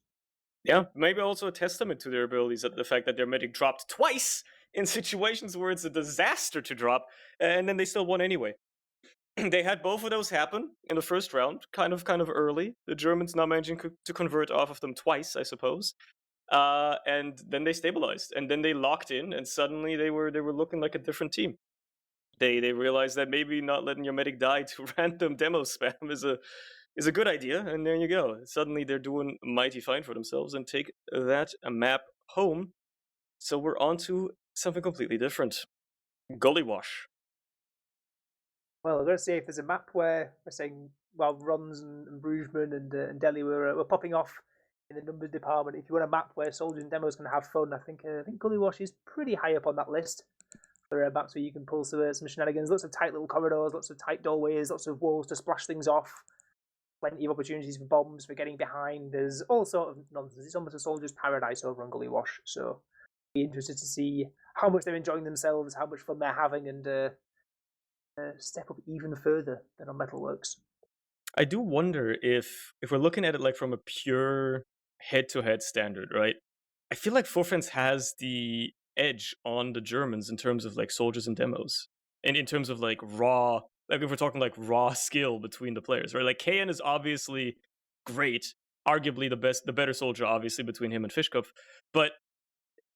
Yeah, maybe also a testament to their abilities, at the fact that their medic dropped twice in situations where it's a disaster to drop, and then they still won anyway. They had both of those happen in the first round, kind of early. The Germans not managing to convert off of them twice, I suppose. And then they stabilized, and then they locked in, and suddenly they were looking like a different team. They realized that maybe not letting your medic die to random demo spam is a good idea, and there you go. Suddenly they're doing mighty fine for themselves and take that map home. So we're on to something completely different. Gullywash. Well, I've got to say, if there's a map where we're saying, well, Rons and Brugesman and Delhi were popping off in the numbers department, if you want a map where soldiers and demos can have fun, I think Gullywash is pretty high up on that list. There are maps where you can pull some shenanigans, lots of tight little corridors, lots of tight doorways, lots of walls to splash things off. Plenty of opportunities for bombs, for getting behind. There's all sort of nonsense. It's almost a soldier's paradise over on Gullywash. So, be interested to see how much they're enjoying themselves, how much fun they're having, and step up even further than on Metalworks. I do wonder if we're looking at it like from a pure head-to-head standard, right? I feel like 4Fence has the edge on the Germans in terms of like soldiers and demos, and in terms of like raw. Like if we're talking like raw skill between the players, right? Like KN is obviously great, arguably the better soldier, obviously between him and Fishkopf. But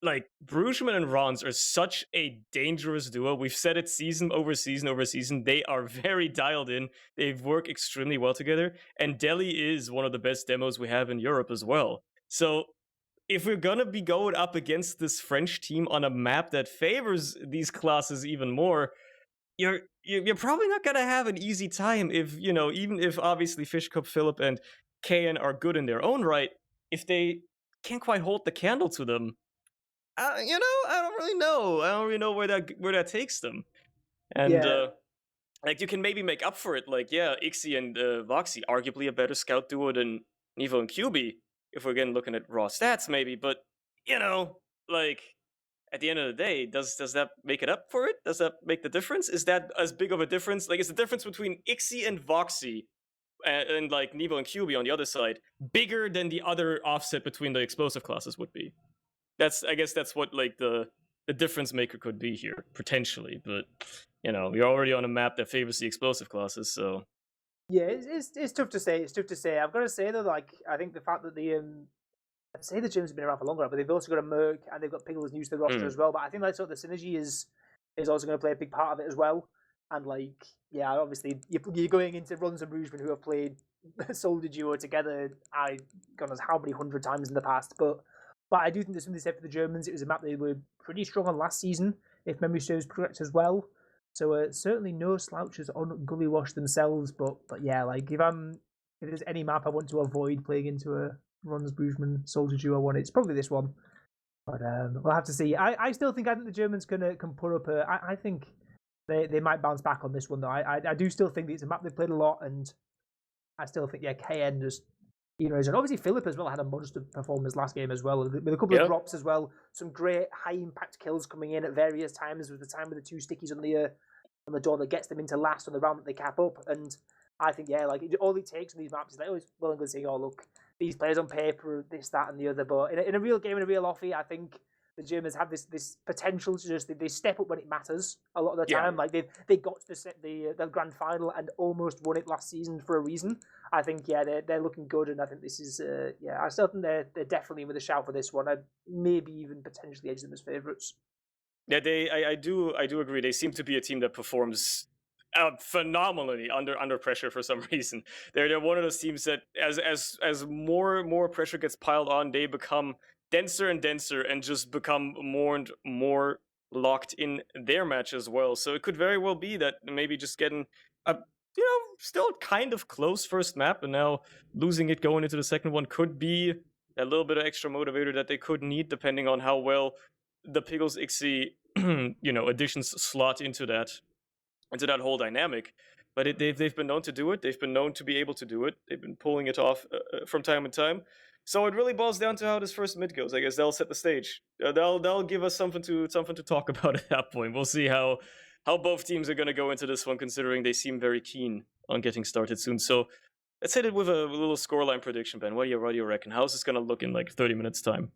like Brugesman and Rons are such a dangerous duo. We've said it season over season over season. They are very dialed in. They work extremely well together. And Delhi is one of the best demos we have in Europe as well. So if we're gonna be going up against this French team on a map that favors these classes even more, you're probably not gonna have an easy time if, even if obviously Fishkopf, Philip, and KN are good in their own right, if they can't quite hold the candle to them, I don't really know. I don't really know where that takes them. And Yeah. like you can maybe make up for it. Like, yeah, Ixie and Voxy, arguably a better scout duo than Nevo and QB, if we're again looking at raw stats, maybe. But like at the end of the day, does that make it up for it? Does that make the difference? Is that as big of a difference? Like, is the difference between Ixie and Voxy and like Nevo and QB on the other side bigger than the other offset between the explosive classes would be? I guess that's what like the difference maker could be here potentially. But we're already on a map that favors the explosive classes, so yeah, it's tough to say. It's tough to say. I've got to say though, like I think the fact that I'd say the gyms have been around for longer, but they've also got a Merc and they've got Piggles new to the roster as well. But I think like sort of the synergy is also going to play a big part of it as well. And like, yeah, obviously you're going into Runs and Rougeman who have played Soldier Duo together, God knows how many 100 times in the past. But I do think there's something to say for the Germans. It was a map they were pretty strong on last season, if memory serves correct as well. So certainly no slouches on Gullywash themselves. But yeah, like if there's any map I want to avoid playing into a Runs, Brugeman, Soldier Duo one, it's probably this one. But we'll have to see. I still think the Germans can put up I think they might bounce back on this one though. I do still think it's a map they've played a lot, and I still think KN just and obviously Philip as well had a monster performance last game as well, with a couple of drops as well. Some great high impact kills coming in at various times. With the time with the 2 stickies on the door that gets them into last on the round that they cap up. And I think like all it takes on these maps is like always well and good saying, oh look, these players on paper, this, that, and the other. But in a real game, in a real offie, I think the Germans have this potential to just they step up when it matters a lot of the time. Like they got to the grand final and almost won it last season for a reason. I think they're looking good, and I think this is I still think they're definitely with a shout for this one. I'd maybe even potentially edge them as favourites. Yeah, I do agree. They seem to be a team that performs phenomenally under pressure for some reason. They're one of those teams that as more pressure gets piled on, they become denser and denser and just become more and more locked in their match as well. So it could very well be that maybe just getting a still kind of close first map and now losing it going into the second one could be a little bit of extra motivator that they could need, depending on how well the Piggles Ixie additions slot into that whole dynamic. But they've been known to do it. They've been known to be able to do it. They've been pulling it off from time to time. So it really boils down to how this first mid goes. I guess they'll set the stage. They'll give us something to talk about at that point. We'll see how both teams are going to go into this one, considering they seem very keen on getting started soon. So let's hit it with a little scoreline prediction, Ben. What do you reckon? How's this going to look in like 30 minutes time?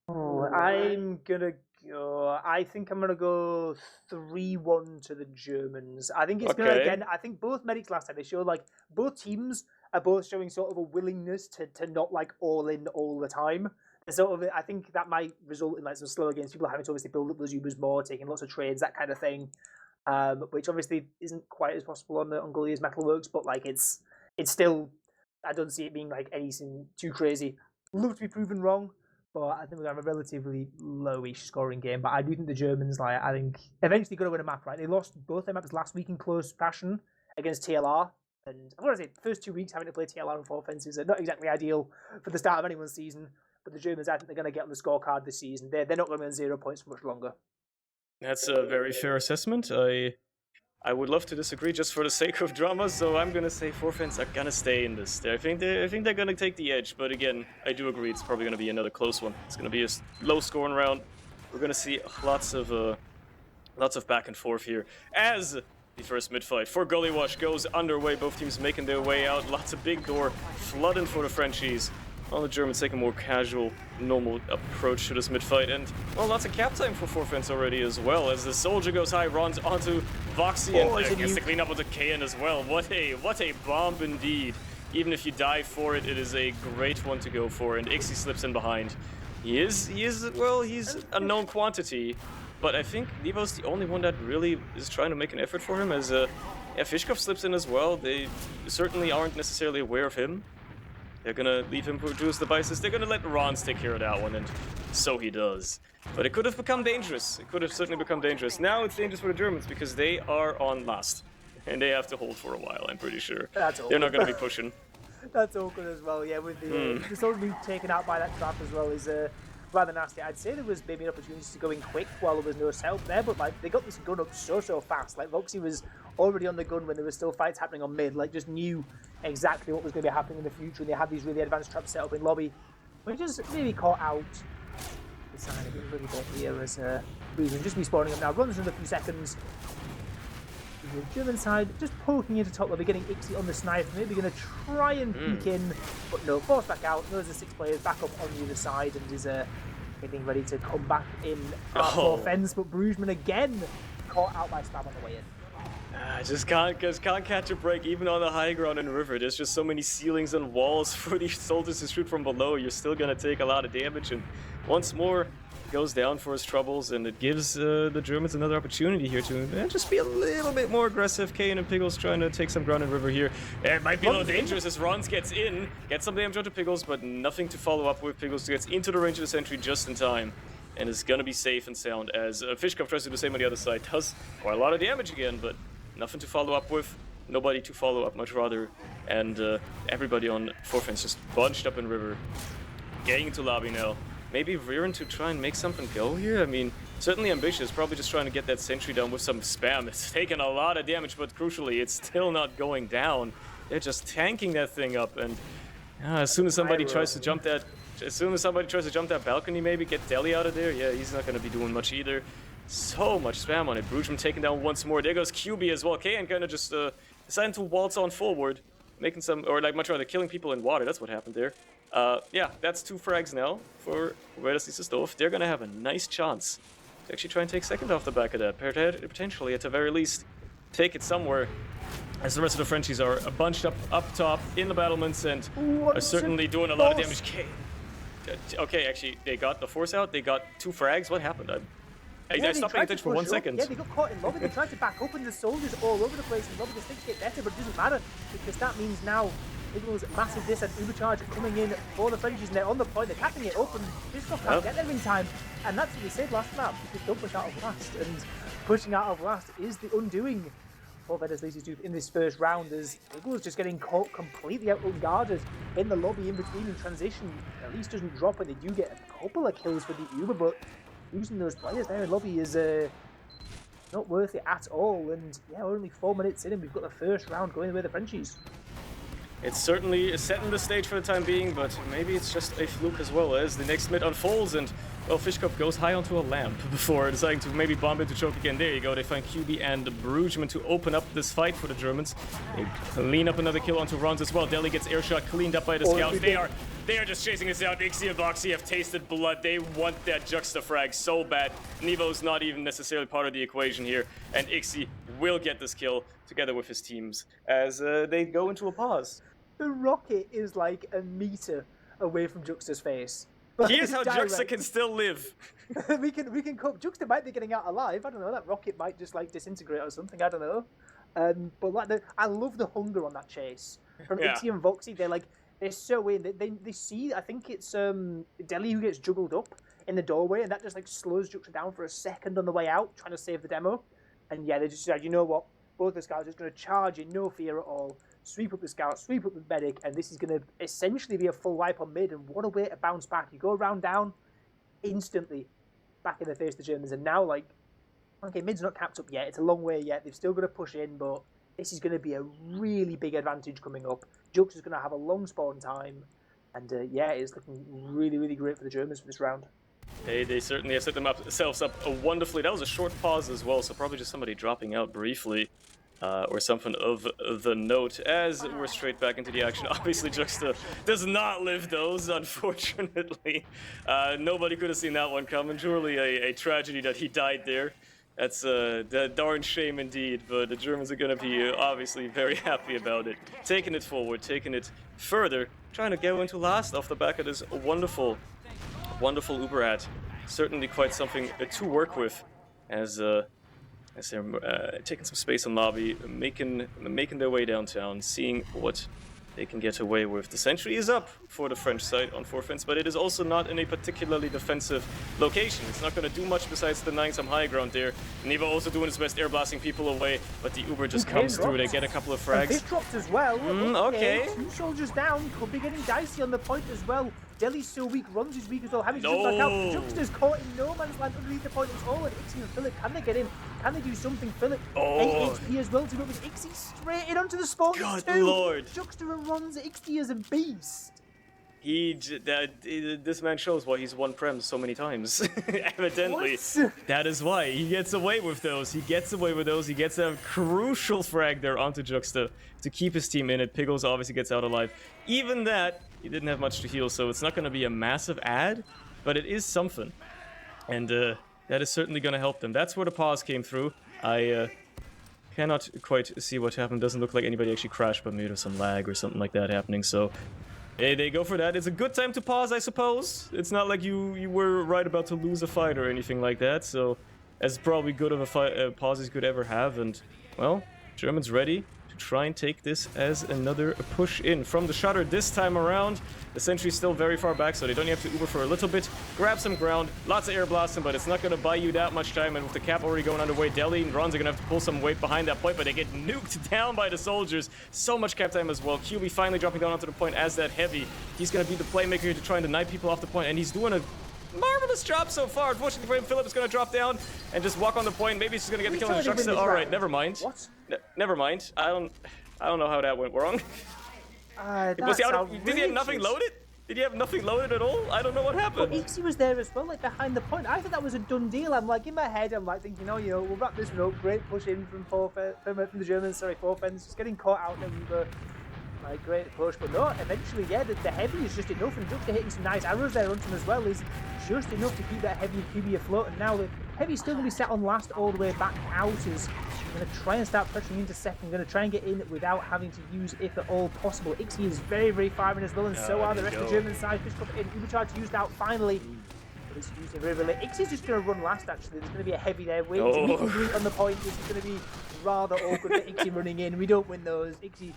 Oh, I'm gonna go. I think I'm gonna go 3-1 to the Germans. I think it's gonna again. I think both medics last time they showed like both teams are both showing sort of a willingness to not like all in all the time. Sort of, I think that might result in like some slower games. People having to obviously build up those Ubers more, taking lots of trades, that kind of thing. Which obviously isn't quite as possible on Gully as Metalworks, but like it's still. I don't see it being like anything too crazy. Love to be proven wrong. But I think we're going to have a relatively lowish scoring game. But I do think the Germans, I think, eventually going to win a map, right? They lost both their maps last week in close fashion against TLR. And I'm going to say, the first 2 weeks having to play TLR on 4 fences are not exactly ideal for the start of anyone's season. But the Germans, I think they're going to get on the scorecard this season. They're not going to be on 0 points for much longer. That's a very fair assessment. I would love to disagree just for the sake of drama, so I'm gonna say 4 fans are gonna stay in this. I think they're gonna take the edge, but again, I do agree it's probably gonna be another close one. It's gonna be a low scoring round. We're gonna see lots of back and forth here as the first mid fight for Gullywash goes underway. Both teams making their way out. Lots of big door flooding for the Frenchies. All the Germans take a more casual, normal approach to this mid-fight, and lots of cap time for 4 fence already as well, as the Soldier goes high, runs onto Voxy, and gets to clean up with the KN as well. What a bomb indeed. Even if you die for it, it is a great one to go for, and Ixie slips in behind. He's a known quantity, but I think Nevo's the only one that really is trying to make an effort for him, as Fishkov slips in as well. They certainly aren't necessarily aware of him. They're gonna leave him produce the devices. They're gonna let Rons take care of that one, and so he does. But it could have become dangerous. It could have certainly become dangerous. Now it's dangerous for the Germans because they are on last, and they have to hold for a while, I'm pretty sure. They're not gonna be pushing. That's awkward as well, yeah, with the Soldier being taken out by that trap as well is rather nasty. I'd say there was maybe an opportunity to go in quick while there was no setup there, but like they got this gun up so fast. Like Voxy was already on the gun when there were still fights happening on mid, like just knew exactly what was going to be happening in the future, and they had these really advanced traps set up in lobby, which is maybe caught out side a little bit here as Bruisman just respawning up now. Runs another few seconds. The German side just poking into top lobby, getting Ixie on the snipe. Maybe going to try and peek in, but no, force back out. Those are 6 players back up on the other side and is getting ready to come back in offense. But Bruisman again caught out by Spam on the way in. I just can't catch a break even on the high ground in River. There's just so many ceilings and walls for these soldiers to shoot from below. You're still gonna take a lot of damage, and once more goes down for his troubles, and it gives the Germans another opportunity here to just be a little bit more aggressive. Kane and Piggles trying to take some ground in River here. It might be a little dangerous as Rons gets in, gets some damage onto Piggles, but nothing to follow up with. Piggles gets into the range of the sentry just in time, and is gonna be safe and sound as Fishcup tries to do the same on the other side. Does quite a lot of damage again, but nothing to follow up with, nobody to follow up, much rather, and everybody on forefence just bunched up in River, getting into lobby now. Maybe Viren to try and make something go here? I mean, certainly ambitious, probably just trying to get that sentry down with some spam. It's taken a lot of damage, but crucially, it's still not going down. They're just tanking that thing up, and as soon as somebody tries to jump that, balcony, maybe get Deli out of there, yeah, he's not going to be doing much either. So much spam on it. Bruisman taken down once more. There goes QB as well. Kayan kind of just deciding to waltz on forward, making some, or like much rather killing people in water. That's what happened there. Yeah, that's 2 frags now for Stoof. They're gonna have a nice chance to actually try and take second off the back of that. Potentially, at the very least, take it somewhere. As the rest of the Frenchies are bunched up top in the battlements and are certainly doing a lot of damage. Okay, actually, they got the force out. They got 2 frags. What happened? I stopped paying attention for 1 second. Yeah, they got caught in lobby. They tried to back up, and the soldiers all over the place. And lobby, the stakes get better, but it doesn't matter because that means now Piggles massive diss and Ubercharge coming in for the Frenchies. And they're on the point. They're capping it up, and Biscoff can't get there in time. And that's what we said last map. Just don't push out of last, and pushing out of last is the undoing for Stoof in this first round. As Piggles just getting caught completely out unguarded in the lobby in between and transition. At least doesn't drop, and they do get a couple of kills for the Uber, but losing those players there in lobby is not worth it at all. And yeah, we're only 4 minutes in and we've got the first round going the way of the Frenchies. It's certainly setting the stage for the time being, but maybe it's just a fluke as well as the next mid unfolds and, well, Fishcup goes high onto a lamp before deciding to maybe bomb into choke again. There you go, they find QB and Bruisman to open up this fight for the Germans. They clean up another kill onto Rons as well. Deli gets airshot cleaned up by the scouts. They are just chasing this out. Ixie and Boxy have tasted blood. They want that Juxta frag so bad. Nevo's not even necessarily part of the equation here, and Ixie will get this kill together with his teams as they go into a pause. The rocket is like a meter away from Juxta's face. Here's how Juxta can still live. we can cope. Juxta might be getting out alive. I don't know. That rocket might just like disintegrate or something. I don't know. But like, I love the hunger on that chase from Ixie and Voxy. They're so in. They see. I think it's Deli who gets juggled up in the doorway, and that just like slows Juxta down for a second on the way out, trying to save the demo. And yeah, they just said, you know what? Both the scouts are just going to charge in, no fear at all. Sweep up the scout, sweep up the medic, and this is going to essentially be a full wipe on mid. And what a way to bounce back! You go around down, instantly back in the face of the Germans, and now like, okay, mid's not capped up yet. It's a long way yet. They've still got to push in, but this is going to be a really big advantage coming up. Jux is going to have a long spawn time, and yeah, it's looking really, really great for the Germans for this round. They certainly have set themselves up wonderfully. That was a short pause as well, so probably just somebody dropping out briefly. Or something of the note as we're straight back into the action. Obviously, Juxta does not live those, unfortunately. Nobody could have seen that one coming. Truly a tragedy that he died there. That's a darn shame indeed, but the Germans are going to be obviously very happy about it. Taking it forward, taking it further, trying to go into last off the back of this wonderful, wonderful Uber ad. Certainly quite something to work with as they're taking some space in lobby, making their way downtown, seeing what they can get away with. The sentry is up for the French side on forefence, but it is also not in a particularly defensive location. It's not going to do much besides denying some high ground there. Neva also doing his best air blasting people away, but the Uber just comes through. They get a couple of frags. Fish dropped as well. Okay. 2 soldiers down. Could be getting dicey on the point as well. Deli's so weak, Runs is weak as well. Having to jump back out. Juxta's caught in no man's land underneath the point at all. And Ixie and Philip, can they get in? Can they do something? Philip, 8 HP as well to go with Ixie straight in onto the spawn. Good lord. Juxta and Runs, Ixie is a beast. This man shows why he's won Prem so many times. Evidently, What? that is why he gets away with those. He gets a crucial frag there onto Juxta to keep his team in it. Piggles obviously gets out alive. Even that, he didn't have much to heal, so it's not going to be a massive add, but it is something. And that is certainly going to help them. That's where the pause came through. I cannot quite see what happened. Doesn't look like anybody actually crashed, but maybe there's some lag or something like that happening. So they go for that. It's a good time to pause, I suppose. It's not like you were right about to lose a fight or anything like that. So that's probably good of a pause as you could ever have. And, well, German's ready to try and take this as another push in from the shutter this time around. The sentry's still very far back, so they don't have to Uber for a little bit. Grab some ground, lots of air blasting, but it's not going to buy you that much time. And with the cap already going underway, Delhi and Ron's are going to have to pull some weight behind that point, but they get nuked down by the soldiers. So much cap time as well. QB finally dropping down onto the point as that heavy. He's going to be the playmaker here to try and deny people off the point, and he's doing a marvelous job so far. Unfortunately for him, Philip is going to drop down and just walk on the point. Maybe he's just going to get the kill on Juxta. All right, never mind. What? Never mind. I don't know how that went wrong. Did he have nothing loaded? Did he have nothing loaded at all? I don't know what happened. But Ixie was there as well, like behind the point. I thought that was a done deal. I'm like, in my head, I'm like thinking, we'll wrap this one up. Great push in from the Germans. Sorry, Forfens. Just getting caught out there. Like, great push. But no, eventually, yeah, the heavy is just enough. And Juxta hitting some nice arrows there onto him as well is just enough to keep that heavy QB afloat. And now the heavy's still going to be set on last all the way back out as I'm going to try and start pressuring into second. I'm going to try and get in without having to use if at all possible. Ixie is very, very firing as well, and so are the rest of the German side. Fishcup in, Ubercharge used out finally. But it's used very, very late. Ixie's just going to run last, actually. There's going to be a heavy there. Waiting to meet and greet on the point. This is going to be rather awkward for Ixie running in. We don't win those. Ixie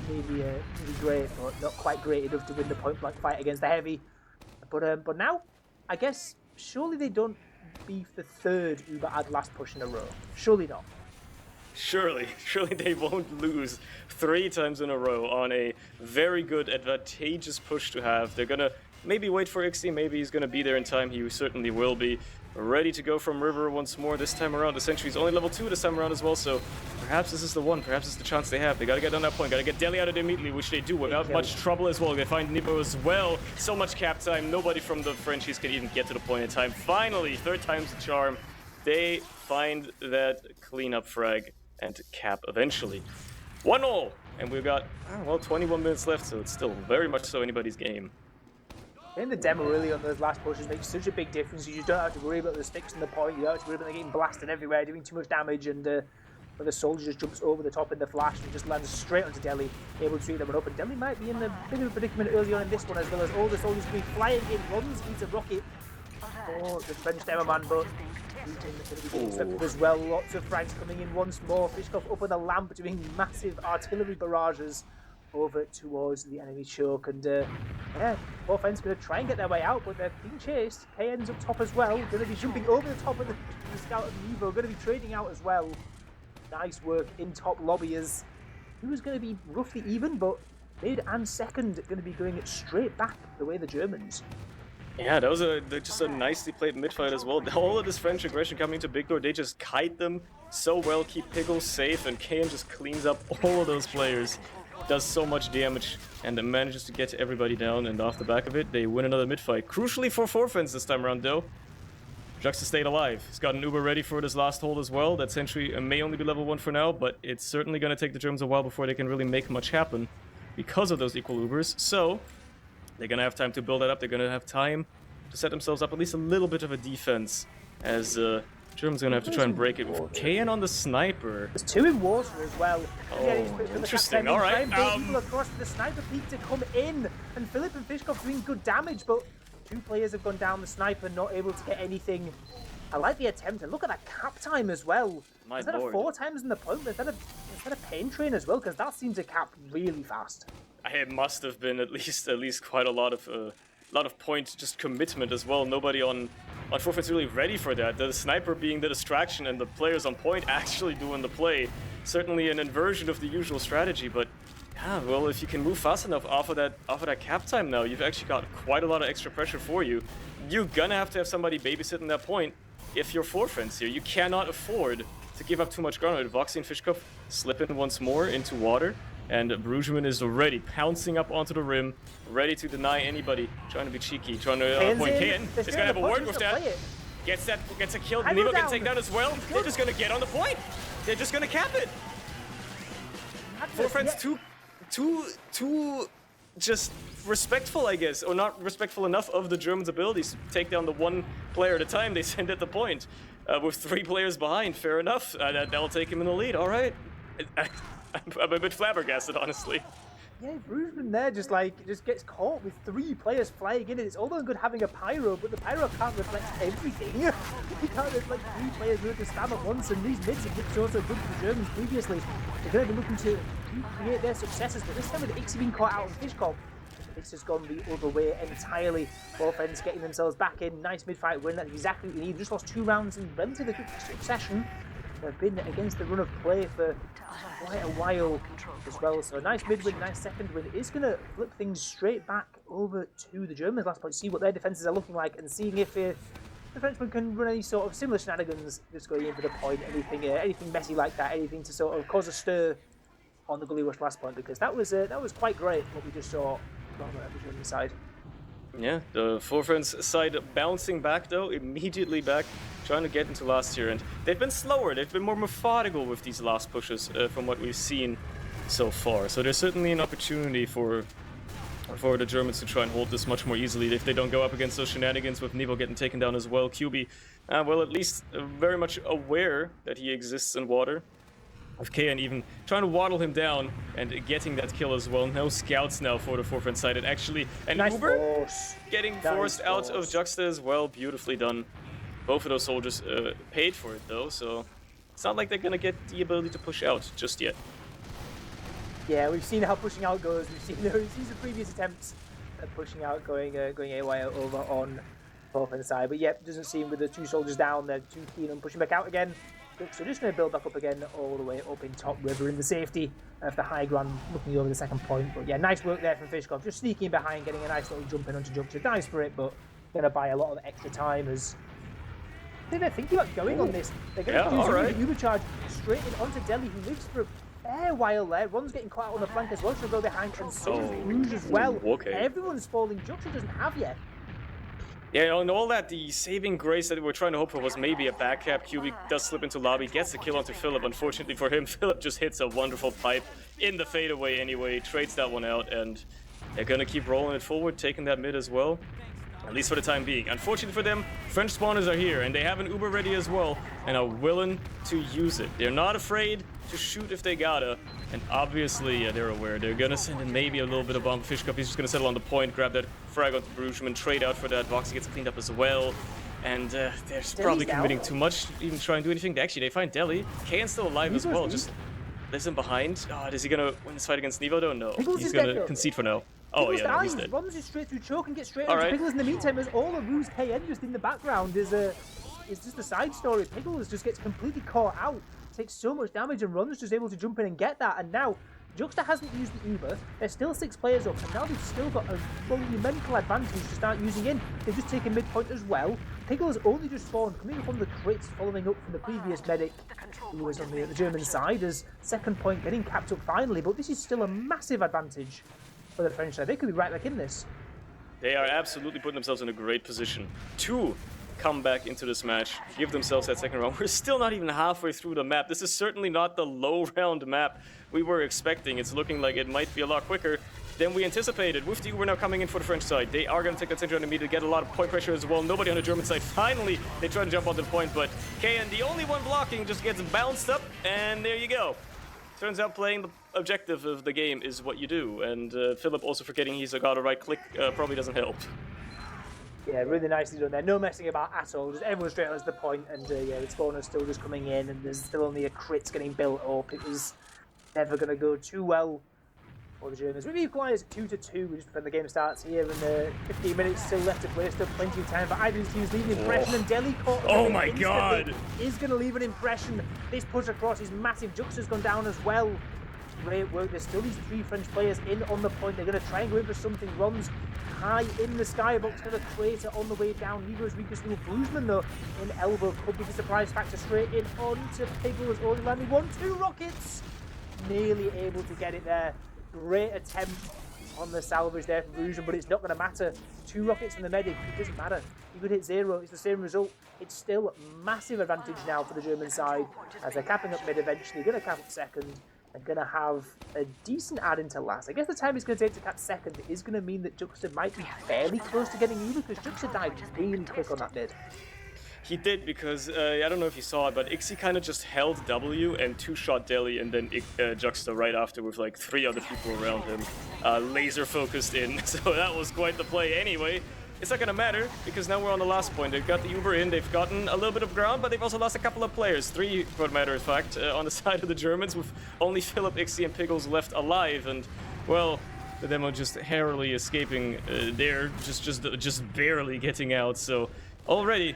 maybe great, but not quite great enough to win the point blank fight against the heavy. But now, I guess, surely they don't beef the third Uber ad last push in a row. Surely not. Surely they won't lose 3 times in a row on a very good, advantageous push to have. They're gonna maybe wait for Ixie, maybe he's gonna be there in time. He certainly will be. Ready to go from River once more this time around. The sentry's only level 2 this time around as well, so perhaps this is the one, perhaps it's the chance they have. They gotta get on that point, gotta get Delhi out of there immediately, which they do without much trouble as well. They find Nibo as well. So much cap time, nobody from the Frenchies can even get to the point in time. Finally, 3rd time's the charm. They find that cleanup frag and cap eventually. 1-0, and we've got, 21 minutes left, so it's still very much so anybody's game. In the demo really on those last pushes makes such a big difference. You just don't have to worry about the sticks in the point, you don't have to worry about them getting blasted everywhere, doing too much damage, and when the soldier just jumps over the top in the flash and just lands straight onto Delhi, able to eat them up. And Delhi might be in a bit of a predicament early on in this one, as well as all the soldiers will be flying in. Runs, eats a rocket for the French demo man, but as well. Lots of frags coming in once more. Fishkoff up with a lamp doing massive artillery barrages over towards the enemy choke, and Forfen's going to try and get their way out, but they're being chased. KN's up top as well, going to be jumping over the top of the scout of Nevo, going to be trading out as well. Nice work in top lobby as he was going to be roughly even, but mid and second going to be going straight back the way the Germans. Yeah, that was just a nicely played mid-fight as well. All of this French aggression coming to Big Door, they just kite them so well, keep Piggles safe, and KN just cleans up all of those players. Does so much damage, and then manages to get everybody down, and off the back of it, they win another mid-fight. Crucially for Forfens this time around, though. Juxta stayed alive. He's got an Uber ready for this last hold as well. That sentry may only be level 1 for now, but it's certainly going to take the Germans a while before they can really make much happen because of those equal Ubers. So they're going to have time to build that up. They're going to have time to set themselves up at least a little bit of a defense, as Germans going to have to try and break it with KN on the sniper. There's 2 in water as well. Oh, interesting. All right. People across the sniper peak to come in, and Philip and Fishkoff doing good damage, but 2 players have gone down the sniper, not able to get anything. I like the attempt, and look at that cap time as well. Instead of 4 times in the point, instead of pain train as well, because that seems to cap really fast. It must have been at least quite a lot of point just commitment as well. Nobody on Forfeit's really ready for that. The sniper being the distraction and the players on point actually doing the play. Certainly an inversion of the usual strategy, but yeah, well, if you can move fast enough off of that cap time now, you've actually got quite a lot of extra pressure for you. You're gonna have to have somebody babysitting that point if you're Forfeits here. You cannot afford to give up too much ground. Voxy and Fishkoff slip in once more into water. And Bruggeman is already pouncing up onto the rim, ready to deny anybody. Trying to be cheeky, trying to point KN. He's gonna have a word with that. Gets a kill. Nevo can take down as well. They're just gonna get on the point. They're just gonna cap it. Four friends too just respectful, I guess, or not respectful enough of the Germans' abilities to take down the one player at a time they send at the point. With 3 players behind, fair enough. That'll take him in the lead. All right. I'm a bit flabbergasted, honestly. Yeah, Bruggeman there just gets caught with 3 players flying in. It's all well and good having a pyro, but the pyro can't reflect everything. He can't reflect 3 players who have to spam at once, and these mids have looked so good for the Germans previously. They're going to be looking to recreate their successes, but this time with Ixie being caught out on Fishcom, this has gone the other way entirely. Both friends getting themselves back in. Nice mid-fight win. That's exactly what you need. Just lost 2 rounds in relatively quick succession. They've been against the run of play for quite a while as well. So a nice mid-win, nice second win. It's going to flip things straight back over to the Germans last point. See what their defences are looking like and seeing if the Frenchmen can run any sort of similar shenanigans just going in for the point. Anything messy like that. Anything to sort of cause a stir on the Gullywash last point, because that was quite great what we just saw on the German side. Yeah, the Four Friends side bouncing back though, immediately back, trying to get into last year, and they've been slower, they've been more methodical with these last pushes from what we've seen so far. So there's certainly an opportunity for the Germans to try and hold this much more easily if they don't go up against those shenanigans with Nevo getting taken down as well. QB, well, at least very much aware that he exists in water. With KN even trying to waddle him down and getting that kill as well. No scouts now for the Four Friends side. And actually, an nice Uber force. Getting forced out of Juxta as well. Beautifully done. Both of those soldiers paid for it though, so it's not like they're gonna get the ability to push out just yet. Yeah, we've seen how pushing out goes. We've seen some previous attempts at pushing out, going AY over on Four Friends side. But yep, doesn't seem with the 2 soldiers down, they're too keen on pushing back out again. So just going to build back up again all the way up in top river in the safety of the high ground, looking over the second point. But yeah, nice work there from Fishkov, just sneaking behind, getting a nice little jump in onto Juncture. Nice for it, but going to buy a lot of extra time as they're thinking about going on this. They're going to do the Uber charge straight in onto Delhi, who lives for a fair while there. Ron's getting caught out on the flank as well, she'll go behind, and so is Rouge as well. Okay. Everyone's falling. Juncture doesn't have yet. Yeah, and all that, the saving grace that we were trying to hope for was maybe a back cap. QB does slip into lobby, gets the kill onto Philip. Unfortunately for him, Philip just hits a wonderful pipe in the fadeaway anyway, trades that one out, and they're gonna keep rolling it forward, taking that mid as well. At least for the time being. Unfortunately for them, French spawners are here, and they have an Uber ready as well, and are willing to use it. They're not afraid to shoot if they gotta, and obviously, yeah, they're aware. They're gonna send in maybe a little bit of bomb. Fish Cup, he's just gonna settle on the point, grab that frag onto Bruggeman, trade out for that. Voxy gets cleaned up as well, and they're probably committing too much to even try and do anything. They find Delhi. KN's still alive as well, just leaves him behind. Oh, is he gonna win this fight against Nevo though? No, he's gonna concede for now. Oh yeah, no, he's dead. Runs just straight through choke and gets straight into Pickles in the meantime, as all of Rue's KN just in the background is just a side story. Pickles just gets completely caught out, takes so much damage, and Ron's just able to jump in and get that. And now Juxta hasn't used the Uber. There's still 6 players up, and now they've still got a monumental advantage to start using in. They've just taken midpoint as well. Pickles only just spawned, coming from the crits, following up from the previous medic who was on the German side, as second point getting capped up finally. But this is still a massive advantage for the French side. They could be right back in this. They are absolutely putting themselves in a great position to come back into this match, give themselves that second round. We're still not even halfway through the map. This is certainly not the low round map we were expecting. It's looking like it might be a lot quicker than we anticipated. With the Uber now coming in for the French side, they are going to take that center on immediately, get a lot of point pressure as well. Nobody on the German side. Finally, they try to jump on the point, but KN, the only one blocking, just gets bounced up, and there you go. Turns out playing the objective of the game is what you do, and Philip also forgetting he's got a right click probably doesn't help. Yeah, really nicely done there. No messing about at all. Just everyone straight on to the point, and yeah, the spawner's still just coming in, and there's still only a crit getting built up. It was never going to go too well for the Germans. We've equalised 2-2 just before the game starts here, and 15 minutes still left to play. Still plenty of time, but either team's leaving an impression, and Delhi caught. Oh my god! Is going to leave an impression. This push across is massive. Juxta's gone down as well. Great work. There's still these 3 French players in on the point. They're going to try and go in for something. Ron's high in the sky, but going to create it on the way down. Negro's weakest little Bruggeman though in elbow could be the surprise factor. Straight in onto Piggles. Only landing 1-2 rockets. nearly able to get it there. Great attempt on the salvage there from Bruges, but it's not going to matter. 2 rockets in the medic, it doesn't matter. You could hit 0, it's the same result. It's still massive advantage now for the German side as they're capping up mid eventually, going to cap up second, and going to have a decent add into last. I guess the time it's going to take to cap second is going to mean that Juxta might be fairly close to getting Uber, because Juxta died really quick on that mid. He did, because I don't know if you saw it, but Ixie kind of just held W and 2-shot Deli, and then Juxta right after with like 3 other people around him, laser focused in. So that was quite the play. Anyway, it's not gonna matter, because now we're on the last point. They've got the Uber in, they've gotten a little bit of ground, but they've also lost a couple of players. 3, for matter of fact, on the side of the Germans, with only Philip, Ixie, and Piggles left alive. And well, the demo just narrowly escaping there, just barely getting out. So already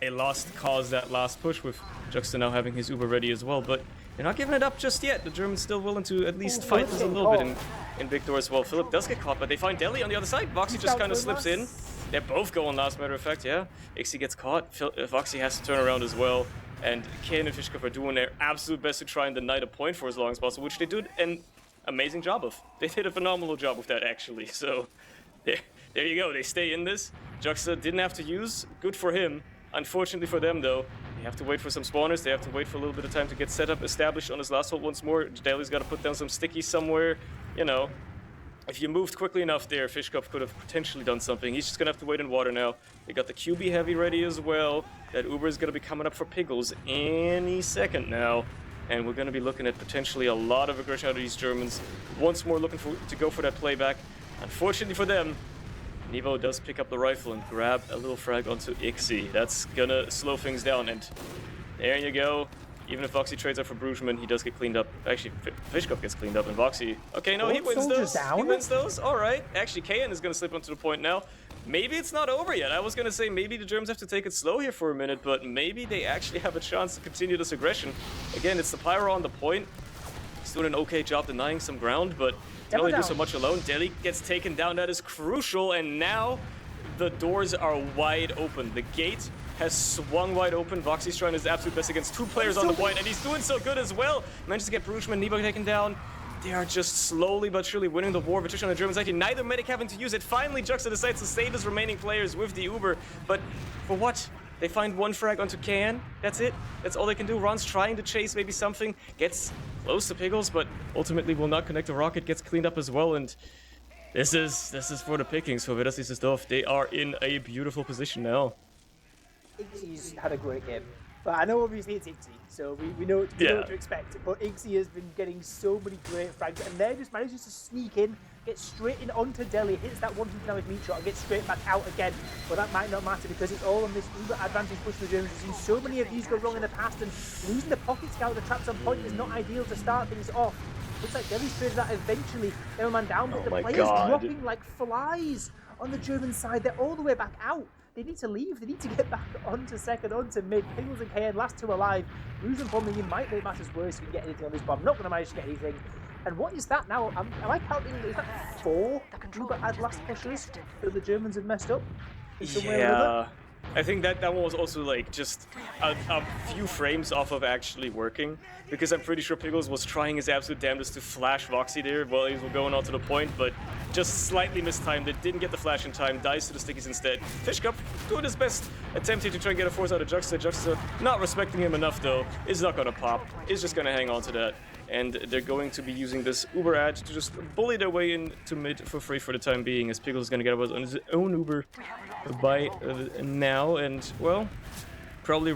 a lost cause, that last push, with Juxta now having his Uber ready as well, but they're not giving it up just yet. The Germans still willing to at least fight this a little bit in Victor as well. Philip does get caught, but they find Deli on the other side. Voxy just kind of slips in. They're both going last, matter of fact, yeah. Ixie gets caught, Voxy has to turn around as well, and Kane and Fishkov are doing their absolute best to try and deny a point for as long as possible, which they do an amazing job of. They did a phenomenal job with that, actually, so there you go. They stay in this. Juxta didn't have to use, good for him. Unfortunately for them, though, they have to wait for some spawners. They have to wait for a little bit of time to get set up, established on his last hold once more. Deli's got to put down some stickies somewhere. You know, if you moved quickly enough there, Fishkov could have potentially done something. He's just going to have to wait in water now. They got the QB heavy ready as well. That Uber is going to be coming up for Piggles any second now. And we're going to be looking at potentially a lot of aggression out of these Germans. Once more looking to go for that playback. Unfortunately for them, Nevo does pick up the rifle and grab a little frag onto Ixie. That's gonna slow things down, and there you go. Even if Voxy trades up for Brugman, he does get cleaned up. Actually, Fishkov gets cleaned up, and Voxy... Okay, no, he wins those. He wins those. All right. Actually, Kayan is gonna slip onto the point now. Maybe it's not over yet. I was gonna say maybe the Germans have to take it slow here for a minute, but maybe they actually have a chance to continue this aggression. Again, it's the Pyro on the point. He's doing an okay job denying some ground, but can only do so much alone. Deli gets taken down. That is crucial, and now the doors are wide open. The gate has swung wide open. Voxy's trying his absolute best against 2 players on the point, and he's doing so good as well. Manages to get Brugman, Nevo taken down. They are just slowly but surely winning the war. Patricia on the Germans, actually neither medic having to use it. Finally, Juxta decides to save his remaining players with the Uber, but for what? They find 1 frag onto Kan. That's it. That's all they can do. Ron's trying to chase maybe something. Gets close to Piggles, but ultimately will not connect the rocket. Gets cleaned up as well, and this is for the pickings for Vedas Doof. They are in a beautiful position now. Ixie's had a great game. But I know obviously it's Ixie, so we know what to expect. But Ixie has been getting so many great frags, and they're just manages to sneak in, get straight in onto Deli, hits that 1-2 damage meat shot, and gets straight back out again. But that might not matter because it's all on this Uber advantage push for the Germans. We've seen so many of these go wrong in the past, and losing the pocket scout, the traps on point, is not ideal to start things off. Looks like Deli's traded that eventually. They're a man down, but the players dropping like flies on the German side. They're all the way back out. They need to leave. They need to get back onto second, onto mid. Piggles and KN, last 2 alive. Bruiser bombing in might make matters worse if you can get anything on this bomb. Not going to manage to get anything. And what is that now? Am I counting? Is that 4 Uber ad last pushes that the Germans have messed up? Yeah. I think that one was also like just a few frames off of actually working, because I'm pretty sure Piggles was trying his absolute damnedest to flash Voxy there while he was going on to the point, but just slightly mistimed it, didn't get the flash in time, dies to the stickies instead. Fishkov doing his best, attempting to try and get a force out of Juxta. Juxta not respecting him enough though, is not gonna pop, is just gonna hang on to that. And they're going to be using this Uber ad to just bully their way into mid for free for the time being, as Piggles is going to get on his own Uber by now, and, well, probably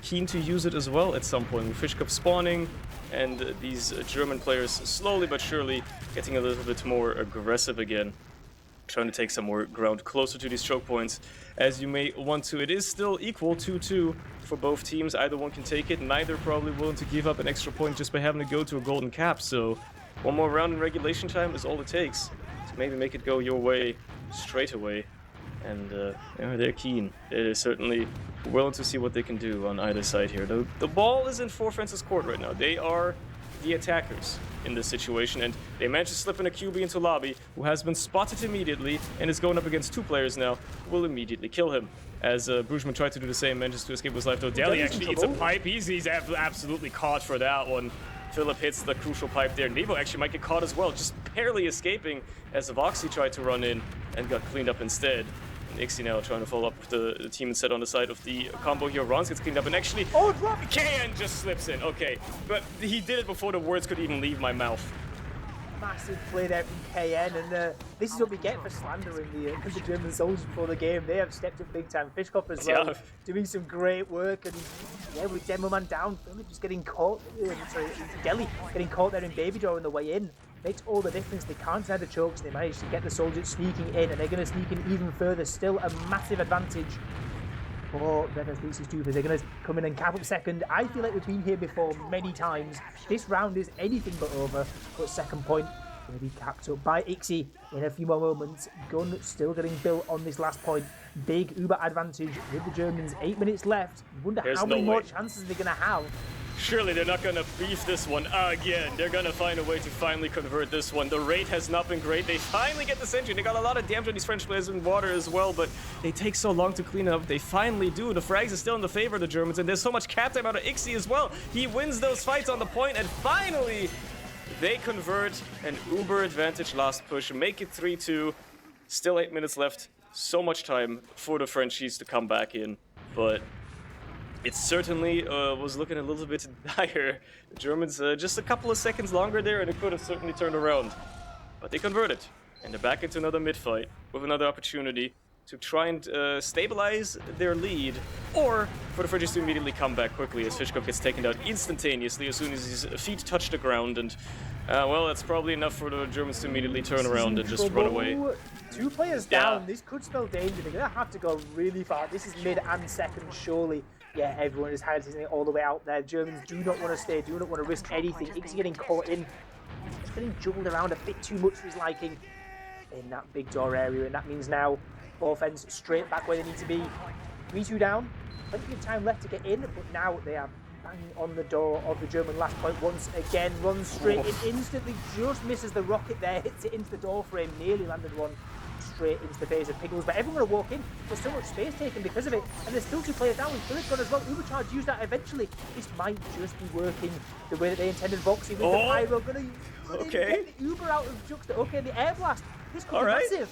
keen to use it as well at some point. With Fishkov spawning, and these German players slowly but surely getting a little bit more aggressive again, trying to take some more ground closer to these choke points, as you may want to. It is still equal 2-2 for both teams. Either one can take it. Neither probably willing to give up an extra point just by having to go to a golden cap. So 1 more round in regulation time is all it takes to maybe make it go your way straight away. And they're keen. They're certainly willing to see what they can do on either side here. The ball is in 4France's court right now. They are the attackers in this situation, and they managed to slip in a QB into lobby, who has been spotted immediately and is going up against 2 players now, who will immediately kill him. As Brugman tried to do the same, manages to escape with his life, though Deli actually eats a pipe. He's absolutely caught for that one. Philip hits the crucial pipe there. Nevo actually might get caught as well, just barely escaping as Voxy tried to run in and got cleaned up instead. And Ixie now trying to follow up with the team instead on the side of the combo here. Rons gets cleaned up and actually... Oh, drop! KN just slips in. Okay, but he did it before the words could even leave my mouth. Massive play there from KN, and this is what we get for slandering the German soldiers before the game. They have stepped up big time. Fishkop as well, doing some great work, and yeah, with Demoman down, Philip just getting caught, Delhi getting caught there in Baby Jaw on the way in. Makes all the difference. They can't deny the chokes, they managed to get the soldiers sneaking in, and they're going to sneak in even further. Still a massive advantage for Venom's DC's Doofers. They're going to come in and cap up second. I feel like we've been here before many times. This round is anything but over, but second point going to be capped up by Ixie in a few more moments. Gun still getting built on this last point. Big Uber advantage with the Germans. 8 minutes left. Wonder how many more chances they're going to have. Surely they're not going to beef this one again. They're going to find a way to finally convert this one. The rate has not been great. They finally get the sentry. They got a lot of damage on these French players in water as well, but they take so long to clean it up. They finally do. The frags is still in the favor of the Germans, and there's so much cap time out of Ixie as well. He wins those fights on the point, and finally they convert an Uber advantage last push, make it 3-2. Still 8 minutes left. So much time for the Frenchies to come back in, but it certainly was looking a little bit dire. The Germans just a couple of seconds longer there, and it could have certainly turned around. But they converted, and they're back into another mid-fight with another opportunity to try and stabilize their lead, or for the Frenchies to immediately come back quickly as Fishkop gets taken down instantaneously as soon as his feet touch the ground. And, well, that's probably enough for the Germans to immediately turn around and just run away. 2 players down. This could spell danger. They're going to have to go really far. This is mid and second, surely. Yeah, everyone is highlighting it all the way out there. Germans do not want to stay, do not want to risk anything. Ixie getting caught in. He's getting juggled around a bit too much for his liking in that big door area, and that means now offense straight back where they need to be. 3-2 down. Plenty of time left to get in, but now they are banging on the door of the German last point once again. Runs straight in instantly, just misses the rocket there, hits it into the door frame, nearly landed one straight into the face of Pickles, but everyone will walk in. There's so much space taken because of it, and there's still 2 players down with Philip gone as well. Ubercharge used that eventually. This might just be working the way that they intended. Voxy with the pyro, gonna get the Uber out of Juxta. Okay, the air blast. This could be massive.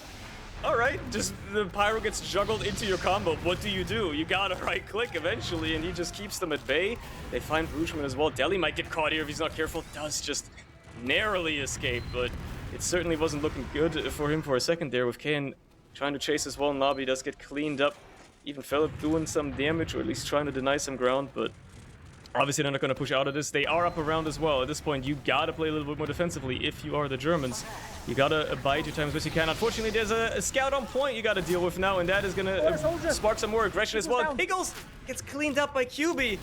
Alright, just the pyro gets juggled into your combo. What do? You gotta right click eventually, and he just keeps them at bay. They find Bruchman as well. Deli might get caught here if he's not careful. Does just narrowly escape, but it certainly wasn't looking good for him for a second there, with Kane trying to chase as well in lobby. Does get cleaned up. Even Philip doing some damage, or at least trying to deny some ground, but obviously they're not going to push out of this. They are up around as well. At this point, you gotta play a little bit more defensively if you are the Germans. You gotta bide your time as best you can. Unfortunately, there's a scout on point you gotta deal with now, and that is going to spark some more aggression as well. Pickles gets cleaned up by QB.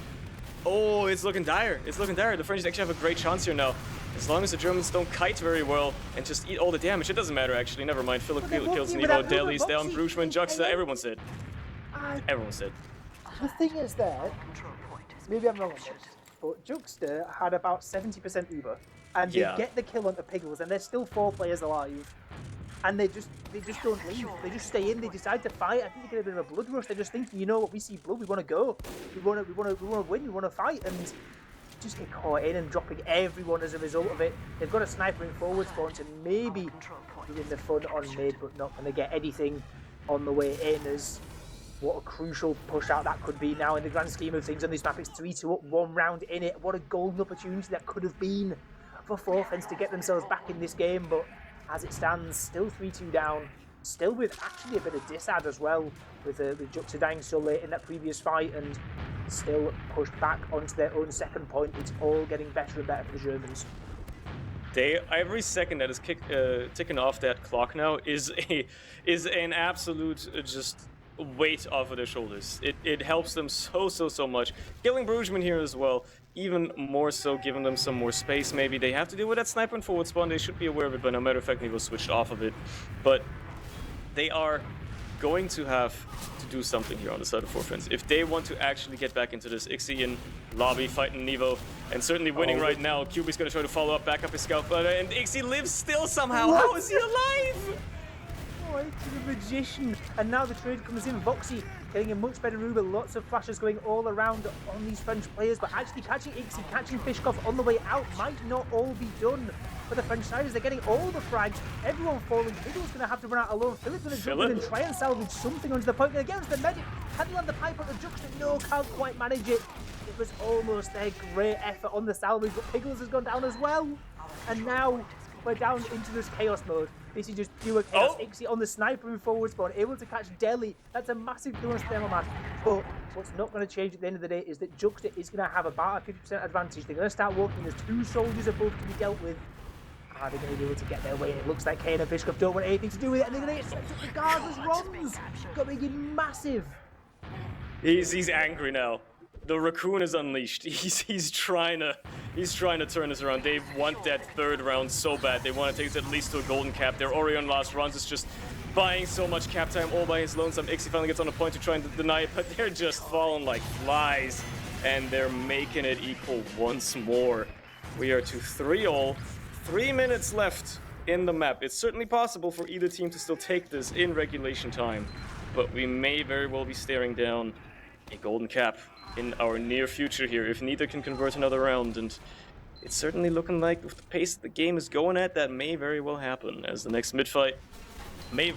Oh, it's looking dire. It's looking dire. The French actually have a great chance here now. As long as the Germans don't kite very well and just eat all the damage, it doesn't matter actually. Never mind. Philip kills Nevo, Deli's down, Bruchman, Juxta, everyone's dead. Everyone's dead. The thing is there, maybe I'm wrong on this, but Juxta had about 70% Uber, and they get the kill onto Pickles, and there's still 4 players alive. And they just don't leave. They just stay in. They decide to fight. I think they get a bit of a blood rush. They're just thinking, you know what? We see blood. We want to go. We want to win. We want to fight. And just get caught in and dropping everyone as a result of it. They've got a sniper in forward spawns and maybe doing the fun on mid, but not going to get anything on the way in. As what a crucial push out that could be now in the grand scheme of things on this map. It's 3-2 up, 1 round in it. What a golden opportunity that could have been for Forfence to get themselves back in this game, but as it stands, still 3-2 down, still with actually a bit of disad as well, with Juxta dying so late in that previous fight, and still pushed back onto their own second point. It's all getting better and better for the Germans. Every second that is ticking off that clock now is an absolute just weight off of their shoulders. It helps them so much. Killing Bruchman here as well, even more so, giving them some more space maybe. They have to deal with that sniper and forward spawn. They should be aware of it, but no matter of fact, they will switch off of it. But they are going to have to do something here on the side of Forfence if they want to actually get back into this. Ixie in lobby fighting Nevo, and certainly winning right now. QB's going to try to follow up, back up his scout, and Ixie lives still somehow. How is he alive? boy, he's a magician. And now the trade comes in. Voxy getting a much better Uber. Lots of flashes going all around on these French players, but actually catching Ixie, catching Fishkoff on the way out might not all be done for the French siders. They're getting all the frags, everyone falling. Fiddle's going to have to run out alone. Philip's going to jump in and try and salvage something onto the point. And again, the medic had to land the pipe on the Juxta. No, can't quite manage it. It was almost their great effort on the salvage, but Piggles has gone down as well. And now we're down into this chaos mode. This is just pure chaos. Ixie on the sniper in forward spawn, able to catch Deli. That's a massive kill on Thermoman. But what's not going to change at the end of the day is that Juxta is going to have about a 50% advantage. They're going to start walking. There's 2 soldiers above to be dealt with. Are they going to be able to get their way? It looks like Kane and Fishkoff don't want anything to do with it, and they're going to get sent up regardless. Ron's going massive. He's angry now. The raccoon is unleashed. He's trying to turn this around. They want that 3rd round so bad. They want to take it at least to a golden cap. Their Orion last runs is just buying so much cap time all by his lonesome. Ixie finally gets on the point to try and deny it, but they're just falling like flies, and they're making it equal once more. We are to 3-all. 3 minutes left in the map. It's certainly possible for either team to still take this in regulation time, but we may very well be staring down a golden cap in our near future here if neither can convert another round, and it's certainly looking like with the pace the game is going at, that may very well happen, as the next mid-fight may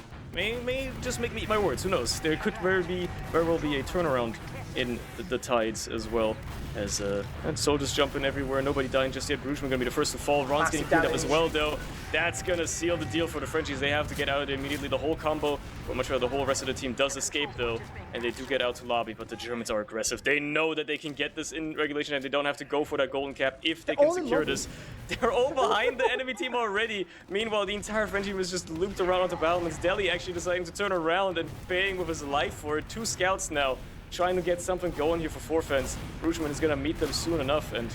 just make me eat my words. Who knows? There could very well be a turnaround in the tides as well, as and soldiers jumping everywhere, nobody dying just yet. Bruchman gonna be the first to fall. Ron's getting cleaned up as well, though. That's gonna seal the deal for the Frenchies. They have to get out of there immediately. The whole combo, or much rather the whole rest of the team, does escape though, and they do get out to lobby, but the Germans are aggressive. They know that they can get this in regulation and they don't have to go for that golden cap if they can secure this. They're all behind the enemy team already. Meanwhile, the entire French team is just looped around onto battlements. Deli actually deciding to turn around and paying with his life for it. 2 scouts now, trying to get something going here for Forfence. Bruchman is going to meet them soon enough, and,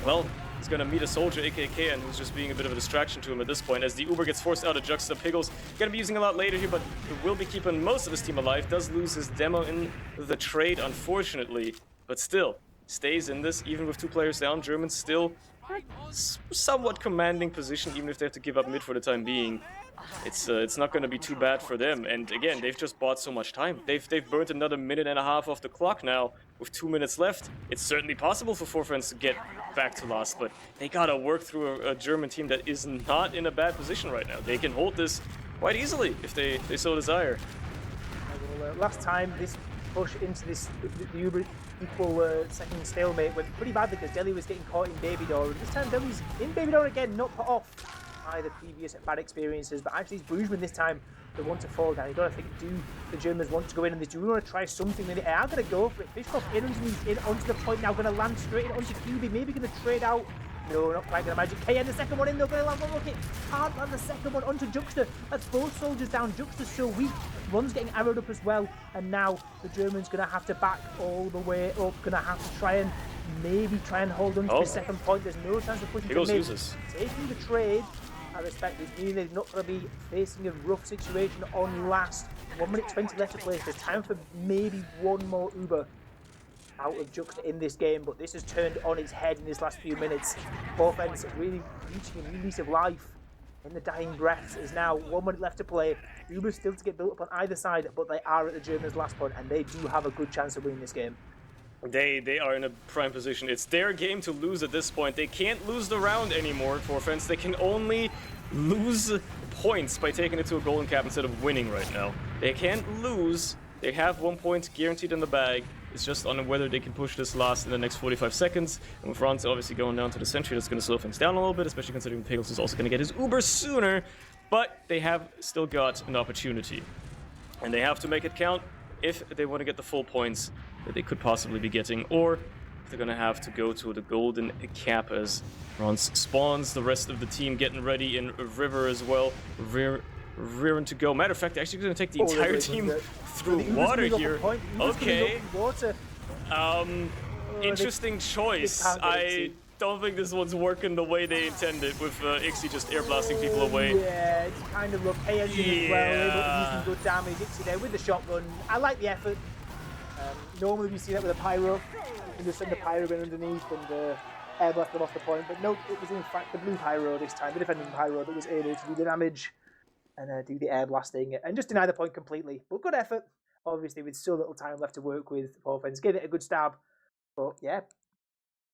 well, he's going to meet a soldier, AKK, and who's just being a bit of a distraction to him at this point, as the Uber gets forced out of Juxta. Piggles going to be using a lot later here, but will be keeping most of his team alive. Does lose his demo in the trade, unfortunately, but still stays in this, even with 2 players down. Germans still somewhat commanding position, even if they have to give up mid for the time being. It's not going to be too bad for them, and again, they've just bought so much time. They've burnt another 1.5 minutes off the clock now with 2 minutes left. It's certainly possible for Forfence to get back to last, but they gotta work through a German team that is not in a bad position right now. They can hold this quite easily if they so desire. Well, last time this push into this the Uber equal second stalemate went pretty badly because Deli was getting caught in Baby Door, and this time Deli's in Baby Door again, not put off by the previous bad experiences, but actually it's Bruchman this time that want to fall down. You gotta think, do the Germans want to go in on this? Do we want to try something? They are gonna go for it. Fishkoff in onto the point now, gonna land straight in onto QB, maybe gonna trade out. No, not quite gonna magic. KN, the second one in, they're gonna land one rocket. Can't land the second one onto Juxta. That's both soldiers down. Juxta's so weak. Ron's getting arrowed up as well, and now the Germans gonna have to back all the way up. Gonna have to try and hold on to the second point. There's no chance of pushing to mid. Taking the trade. I respect this, meaning they're not going to be facing a rough situation on last. 1 minute 20 left to play. There's time for maybe one more Uber out of Juxta in this game, but this has turned on its head in this last few minutes. Forfence really reaching a new lease of life in the dying breaths. Is now 1 minute left to play. Uber's still to get built up on either side, but they are at the Germans' last point, and they do have a good chance of winning this game. They are in a prime position. It's their game to lose at this point. They can't lose the round anymore, Forfence. They can only lose points by taking it to a golden cap instead of winning right now. They can't lose. They have 1 point guaranteed in the bag. It's just on whether they can push this last in the next 45 seconds. And with Ron's obviously going down to the sentry, that's going to slow things down a little bit, especially considering Piggles is also going to get his Uber sooner. But they have still got an opportunity. And they have to make it count if they want to get the full points that they could possibly be getting, or they're gonna have to go to the golden cap as Ron spawns the rest of the team getting ready in River as well. Rearing to go. Matter of fact, they're actually gonna take the entire team through water here. Okay. Interesting choice. I don't think this one's working the way they intended, with Ixie just air blasting people away. Yeah, it's kind of rough. KN as well, able to use some good damage. Ixie there with the shotgun. I like the effort. Normally we see that with a pyro. You just send the pyro gun underneath and air blast them off the point. But no, it was in fact the blue pyro this time, the defending pyro that was able to do the damage. and do the air blasting and just deny the point completely. But good effort, obviously, with so little time left to work with. Forfens gave it a good stab, but yeah,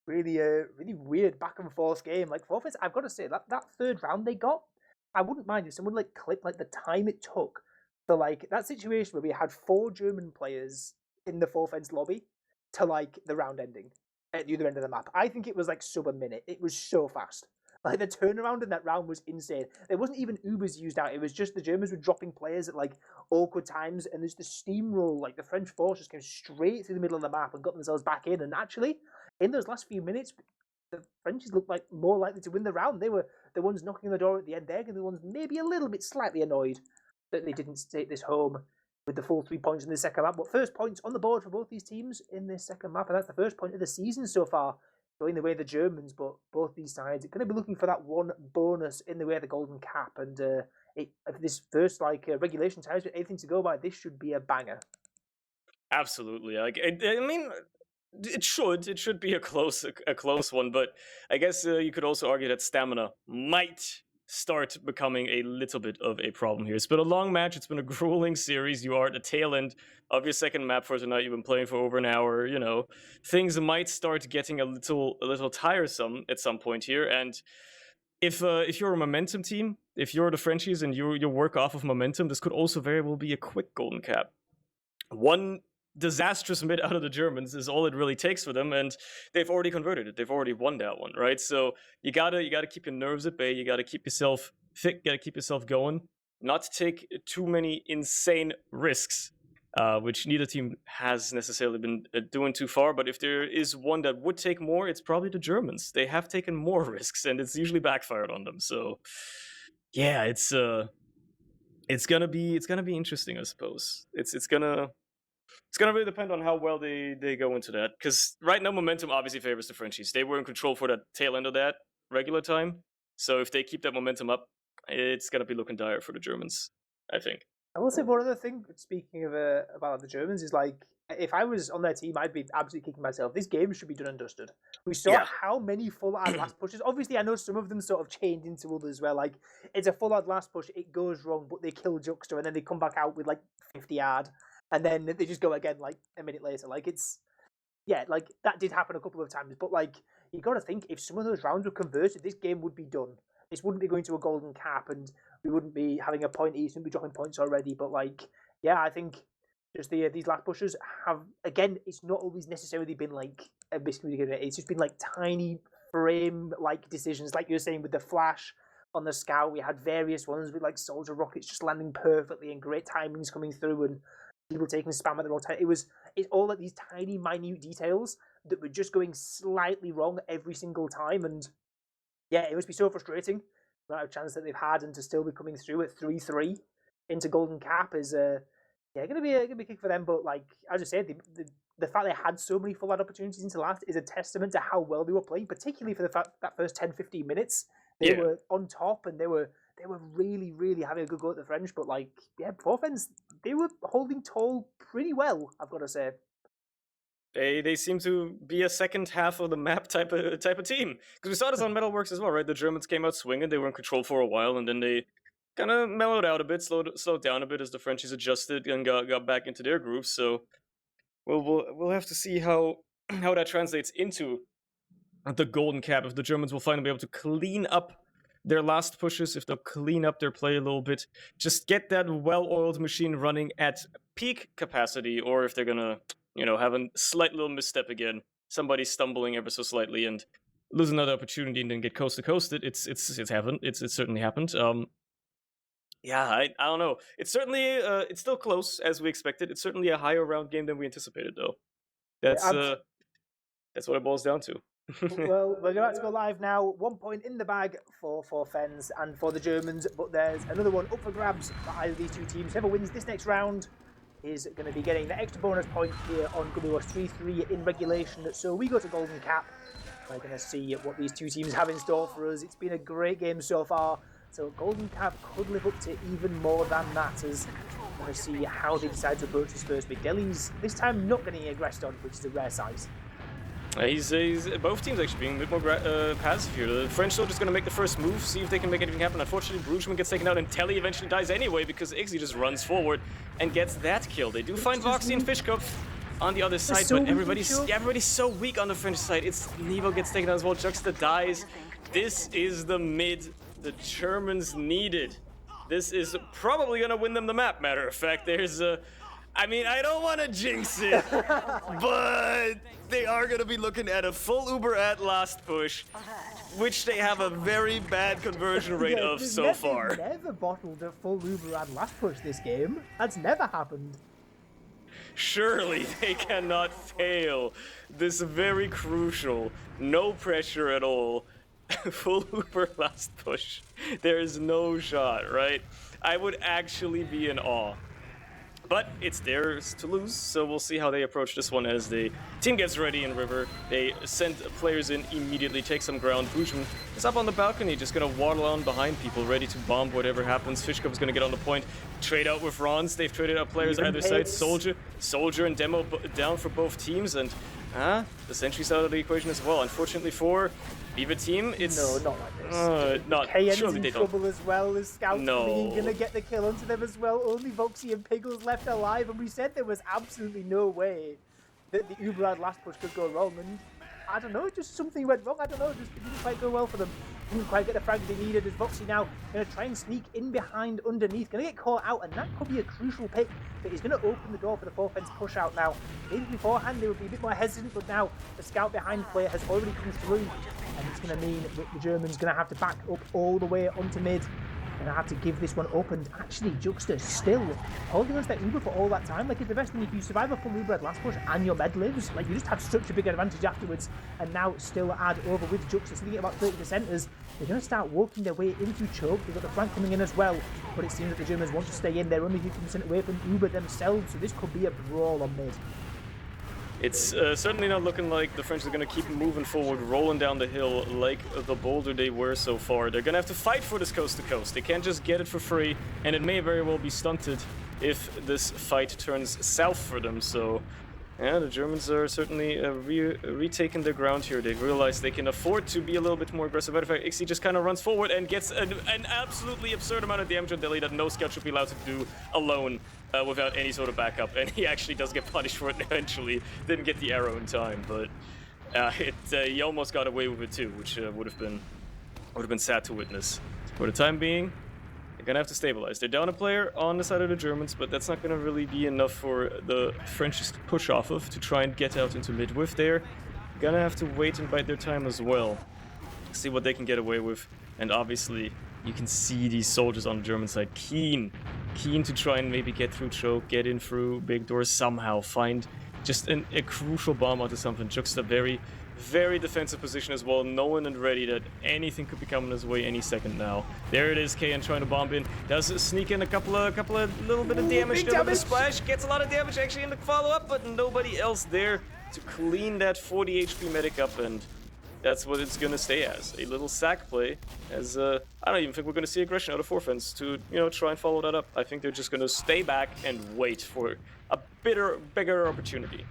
really weird back and forth game. Like Forfens, I've got to say that third round they got, I wouldn't mind if someone like clipped like the time it took for like that situation where we had 4 German players in the Forfens lobby to like the round ending at the other end of the map. I think it was like sub a minute. It was so fast. Like the turnaround in that round was insane. There wasn't even Ubers used out. It was just the Germans were dropping players at like awkward times, and there's the steamroll. Like the French forces came straight through the middle of the map and got themselves back in. And actually, in those last few minutes, the Frenchies looked like more likely to win the round. They were the ones knocking on the door at the end. They're the ones maybe a little bit slightly annoyed that they didn't take this home with the full 3 points in the second map. But first points on the board for both these teams in this second map, and that's the first point of the season so far, going the way of the Germans. But both these sides are going to be looking for that one bonus in the way of the golden cap. And if this first regulation ties with anything to go by, this should be a banger. Absolutely. Like I mean, it should be a close one, but I guess you could also argue that stamina might start becoming a little bit of a problem here. It's been a long match. It's been a grueling series. You are at the tail end of your second map for tonight. You've been playing for over an hour. You know, things might start getting a little tiresome at some point here. And if you're a momentum team, if you're the Frenchies and you work off of momentum, this could also very well be a quick golden cap. One disastrous mid out of the Germans is all it really takes for them, and they've already converted it. They've already won that one, right? So you gotta keep your nerves at bay. You gotta keep yourself fit. You gotta keep yourself going. Not to take too many insane risks, which neither team has necessarily been doing too far. But if there is one that would take more, it's probably the Germans. They have taken more risks, and it's usually backfired on them. So yeah, it's gonna be interesting, I suppose. It's gonna really depend on how well they go into that. Because right now, momentum obviously favors the Frenchies. They were in control for that tail end of that regular time. So if they keep that momentum up, it's gonna be looking dire for the Germans, I think. I will say one other thing, speaking of about the Germans, is like, if I was on their team, I'd be absolutely kicking myself. This game should be done and dusted. We saw how many full-out last pushes. Obviously, I know some of them sort of chained into others where, like, it's a full-out last push, it goes wrong, but they kill Juxter, and then they come back out with, like, 50 yard, and then they just go again, like, a minute later. Like, like, that did happen a couple of times, but, like, you got to think, if some of those rounds were converted, this game would be done. This wouldn't be going to a golden cap, and we wouldn't be having a point each, wouldn't be dropping points already. But like, yeah, I think just these last pushers have, again, it's not always necessarily been like a miscommunication. It's just been like tiny frame like decisions, like you were saying with the flash on the scout. We had various ones with like soldier rockets just landing perfectly and great timings coming through, and people taking spam at the wrong time. It's all like these tiny, minute details that were just going slightly wrong every single time, and yeah, it must be so frustrating. The amount of chance that they've had, and to still be coming through at 3-3 into golden cap is gonna be a kick for them. But like as I said, the fact they had so many full-out opportunities into last is a testament to how well they were playing, particularly for the fact that first 10-15 minutes they were on top, and they were really, really having a good go at the French. But like, yeah, Forfens, they were holding tall pretty well, I've got to say. They seem to be a second half of the map type of team, because we saw this on Metalworks as well, right? The Germans came out swinging, they were in control for a while, and then they kind of mellowed out a bit, slowed down a bit as the Frenchies adjusted and got back into their groove. So we'll have to see how that translates into the golden cap. If the Germans will finally be able to clean up their last pushes, if they'll clean up their play a little bit, just get that well-oiled machine running at peak capacity, or if they're gonna have a slight little misstep again, somebody stumbling ever so slightly and lose another opportunity and then get coast to coasted. It's happened. It's certainly happened. I don't know. It's certainly it's still close as we expected. It's certainly a higher round game than we anticipated, though. That's what it boils down to. Well, we're about to go live now. 1 point in the bag for Fens and for the Germans, but there's another one up for grabs for either of these two teams. Whoever wins this next round is going to be getting the extra bonus point here on Gullywash 3-3 in regulation. So we go to golden cap. We're going to see what these two teams have in store for us. It's been a great game so far, so golden cap could live up to even more than that, as we're going to see how they decide to approach this first bit. Delhi's this time not getting aggressed on, which is a rare size. He's both teams actually being a bit more passive here. The French soldier is going to make the first move, see if they can make anything happen. Unfortunately, Brugman gets taken out, and Telly eventually dies anyway because Igzy just runs forward and gets that kill. They do find Voxy and Fishkopf on the other side, but everybody's so weak on the French side. It's Nevo gets taken out as well. Juxta dies. This is the mid the Germans needed. This is probably going to win them the map, matter of fact. There's a... I mean, I don't want to jinx it, but they are going to be looking at a full Uber at last push, which they have a very bad conversion rate of so far. They've never bottled a full Uber at last push this game. That's never happened. Surely they cannot fail this very crucial, no pressure at all, full Uber last push. There is no shot, right? I would actually be in awe. But it's theirs to lose, so we'll see how they approach this one as the team gets ready in River. They send players in immediately, take some ground. Brugman is up on the balcony, just gonna waddle on behind people, ready to bomb whatever happens. Fishkop's gonna get on the point, trade out with Rons. They've traded out players on either side. Soldier and Demo down for both teams, and the sentry's out of the equation as well. Unfortunately for Viva team, it's... No, not like this. KN's in trouble as well. The scouts gonna get the kill onto them as well. Only Voxy and Piggles left alive, and we said there was absolutely no way that the Uber ad last push could go wrong, and I don't know, just something went wrong. I don't know, just didn't quite go well for them. Didn't quite get the frag they needed, as Voxy now going to try and sneak in behind underneath. Going to get caught out, and that could be a crucial pick, but he's going to open the door for the 4-fence push out now. Maybe beforehand they would be a bit more hesitant, but now the scout behind player has already come through, and it's going to mean that the Germans going to have to back up all the way onto mid. And I have to give this one up, and actually Juxta still holding on to that Uber for all that time. Like, it's the best thing if you survive a full Uber at last push and your med lives, like, you just have such a big advantage afterwards, and now still add over with Juxta sitting at about 30% as they're going to start working their way into choke. They've got the flank coming in as well, but it seems that the Germans want to stay in. They're only 50% away from Uber themselves, so this could be a brawl on mid. It's certainly not looking like the French are going to keep moving forward, rolling down the hill like the boulder they were so far. They're going to have to fight for this coast to coast. They can't just get it for free, and it may very well be stunted if this fight turns south for them. So, yeah, the Germans are certainly retaking their ground here. They've realized they can afford to be a little bit more aggressive. Matter of fact, Ixi just kind of runs forward and gets an absolutely absurd amount of damage on Delhi that no scout should be allowed to do alone. Without any sort of backup, and he actually does get punished for it eventually. Didn't get the arrow in time, but he almost got away with it too, which would have been sad to witness. For the time being, they're gonna have to stabilize. They're down a player on the side of the Germans, but that's not gonna really be enough for the French to push off of to try and get out into mid. With there, gonna have to wait and bide their time as well, see what they can get away with, and obviously. You can see these soldiers on the German side keen to try and maybe get through choke, get in through big doors somehow, find just a crucial bomb onto something. Juxta very, very defensive position as well, knowing and ready that anything could be coming his way any second now. There it is, KN trying to bomb in, does sneak in a couple of little bit of damage there with the splash, gets a lot of damage actually in the follow-up, but nobody else there to clean that 40 HP medic up, and that's what it's going to stay as, a little sack play, as I don't even think we're going to see aggression out of 4-fence to, try and follow that up. I think they're just going to stay back and wait for a bigger opportunity.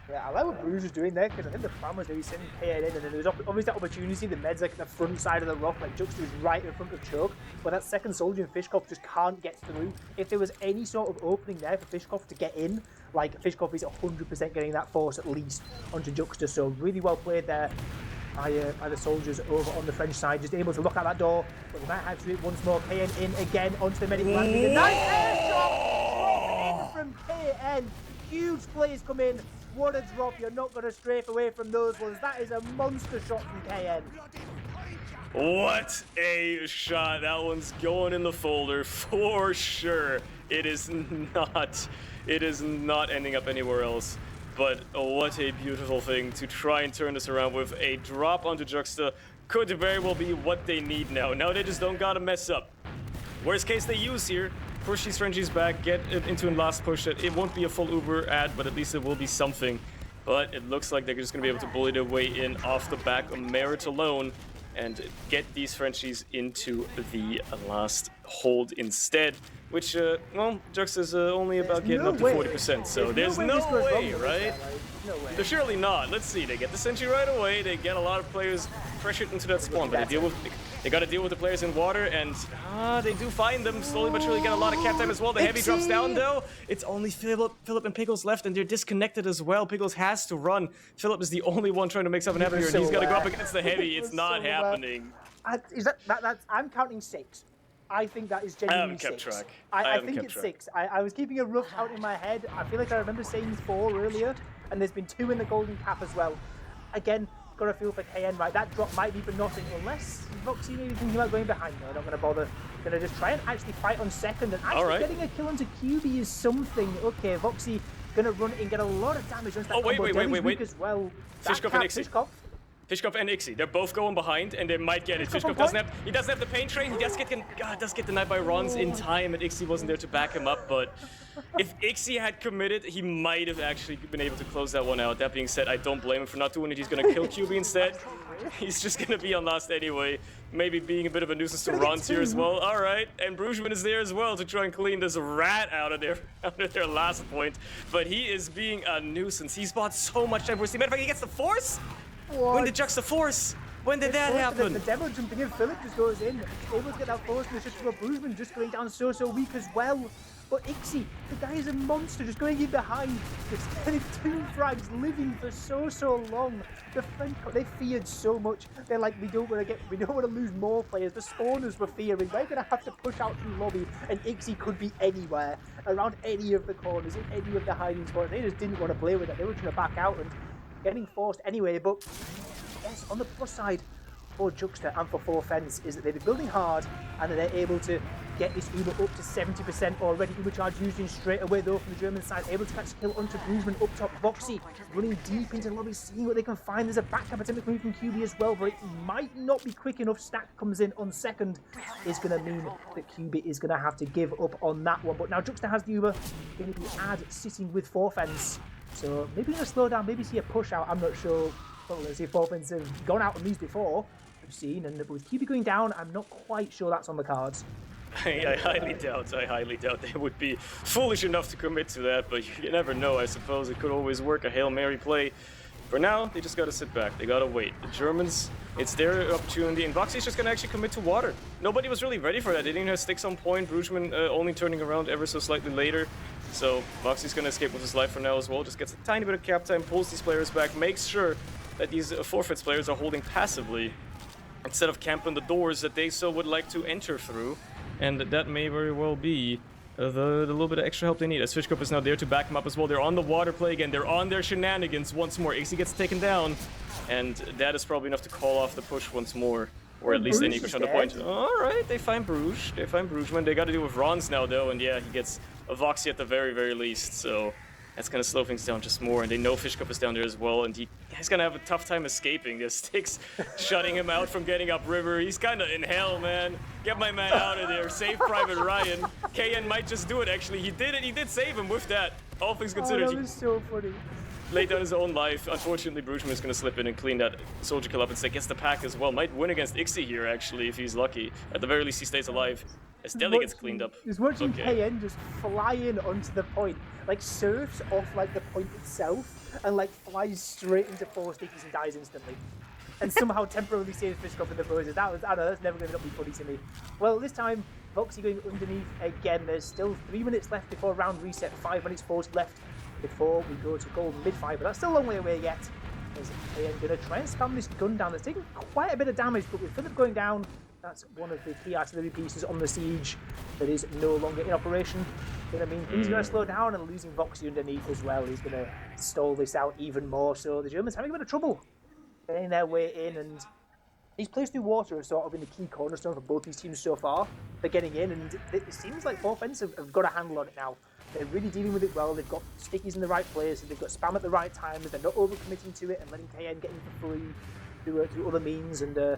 Yeah, I like what Bruce was doing there, because I think the plan was that he was sending KN in, and then there was obviously that opportunity, the med's like at the front side of the rock, like Juxta was right in front of choke, but that second soldier in Fishkopf just can't get through. If there was any sort of opening there for Fishkopf to get in, like Fishkopf is 100% getting that force at least onto Juxta, so really well played there. By the soldiers over on the French side, just able to look at that door, but they might have to do it once more. KN in again onto the medic landing. A nice air shot from KN. Huge plays come in. What a drop. You're not going to strafe away from those ones. That is a monster shot from KN. What a shot. That one's going in the folder for sure. It is not ending up anywhere else. But what a beautiful thing to try and turn this around with a drop onto Juxta. Could very well be what they need now. Now they just don't gotta mess up. Worst case they use here, push these Frenchies back, get it into a last push. It won't be a full Uber ad, but at least it will be something. But it looks like they're just gonna be able to bully their way in off the back of merit alone and get these Frenchies into the last hold instead. which, well, Jux is only about getting up to 40%, so there's no way, right? No way. They're surely not. Let's see, they get the sentry right away, they get a lot of players pressured into that spawn, but they gotta deal with the players in water, and they do find them slowly but surely, get a lot of cap time as well. The heavy drops down though. It's only Philip and Pickles left, and they're disconnected as well. Pickles has to run. Philip is the only one trying to make something happen here, and he's gotta go up against the heavy. It's not happening. I'm counting 6. I think that is genuinely 6. Track. I think it's 6. I was keeping a rough count in my head. I feel like I remember saying 4 earlier, and there's been 2 in the golden cap as well. Again, got a feel for KN, right? That drop might be for nothing, unless Voxy maybe thinking about going behind. No, not going to bother. Going to just try and actually fight on second, and actually getting a kill onto QB is something. Okay, Voxy going to run in, get a lot of damage onto that combo. Wait. As well. Fishkopf and Ixie. Fishkopf and Ixie, they're both going behind, and they might get it. Fishkopf doesn't have the pain train. He does get denied by Rons in time, and Ixie wasn't there to back him up. But if Ixie had committed, he might have actually been able to close that one out. That being said, I don't blame him for not doing it. He's going to kill QB instead. He's just going to be on last anyway. Maybe being a bit of a nuisance to Rons here as well. All right, and Brugman is there as well to try and clean this rat out of their last point. But he is being a nuisance. He's bought so much time. Matter of fact, he gets the force. What? When did Jux the force? When did that happen? The demo jumping in, Philip just goes in, able to get that force, and it's just Brugman just going down so weak as well. But Ixie, the guy is a monster, just going in behind, just getting 2 frags, living for so long. The French, they feared so much. They're like, we don't want to lose more players. The spawners were fearing, we're gonna have to push out through lobby, and Ixie could be anywhere, around any of the corners, in any of the hiding spots. They just didn't want to play with it. They were trying to back out and getting forced anyway. But yes, on the plus side for Juxta and for 4Fence is that they've been building hard, and that they're able to get this Uber up to 70% already. Uber charge used in straight away though from the German side, able to catch a kill onto Brugman up top. Voxy running deep into the lobby, seeing what they can find. There's a backup attempt coming from QB as well, but it might not be quick enough. Stack comes in on second, is going to mean that QB is going to have to give up on that one. But now Juxta has the Uber, going to be sitting with 4Fence. So maybe going to slow down, maybe see a push out, I'm not sure. Well, let's see if 4Fence have gone out on these before, we've seen, and with QB going down, I'm not quite sure that's on the cards. I highly doubt they would be foolish enough to commit to that, but you never know. I suppose it could always work, a Hail Mary play. For now, they just gotta sit back, they gotta wait. The Germans, it's their opportunity, and Voxy's just gonna actually commit to water. Nobody was really ready for that. They didn't have sticks on point. Brugman only turning around ever so slightly later. So Voxy's gonna escape with his life for now as well. Just gets a tiny bit of cap time, pulls these players back, makes sure that these forfeits players are holding passively instead of camping the doors that they so would like to enter through. And that may very well be the little bit of extra help they need, as Fishkopf is now there to back him up as well. They're on the water play again. They're on their shenanigans once more. Ixie gets taken down, and that is probably enough to call off the push once more. Or at least any push on the point. Alright, they find Bruges. They find Brugman. They got to deal with Rons now, though, and yeah, he gets a Voxy at the very least, so that's going to slow things down just more. And they know Fishkopf is down there as well, and he's going to have a tough time escaping. The sticks shutting him out from getting upriver. He's kind of in hell, man. Get my man out of there. Save Private Ryan. KN might just do it, actually. He did it. He did save him with that. All things considered. That was so funny. Laid down his own life. Unfortunately, Brugman is going to slip in and clean that soldier kill up instead. Gets the pack as well. Might win against Ixie here, actually, if he's lucky. At the very least, he stays alive. As Deli gets cleaned up. Just watching KN just fly in onto the point, like surfs off like the point itself, and like flies straight into 4 stickies and dies instantly. And somehow temporarily saves Fishkopf in the process. I don't know, that's never going to be funny to me. Well, this time, Voxy going underneath again. There's still 3 minutes left before round reset, 5 minutes forced left before we go to golden mid-5, but that's still a long way away yet. As KN going to try and spam this gun down. That's taking quite a bit of damage, but with Philip going down, that's one of the key artillery pieces on the siege that is no longer in operation. Gonna mean he's going to slow down, and losing Voxy underneath as well. He's going to stall this out even more. So the Germans having a bit of trouble getting their way in, and these plays through water have sort of been the key cornerstone for both these teams so far. They're getting in, and it seems like 4Fence have got a handle on it now. They're really dealing with it well. They've got stickies in the right place, and they've got spam at the right times. They're not overcommitting to it and letting KN get in for free through other means, and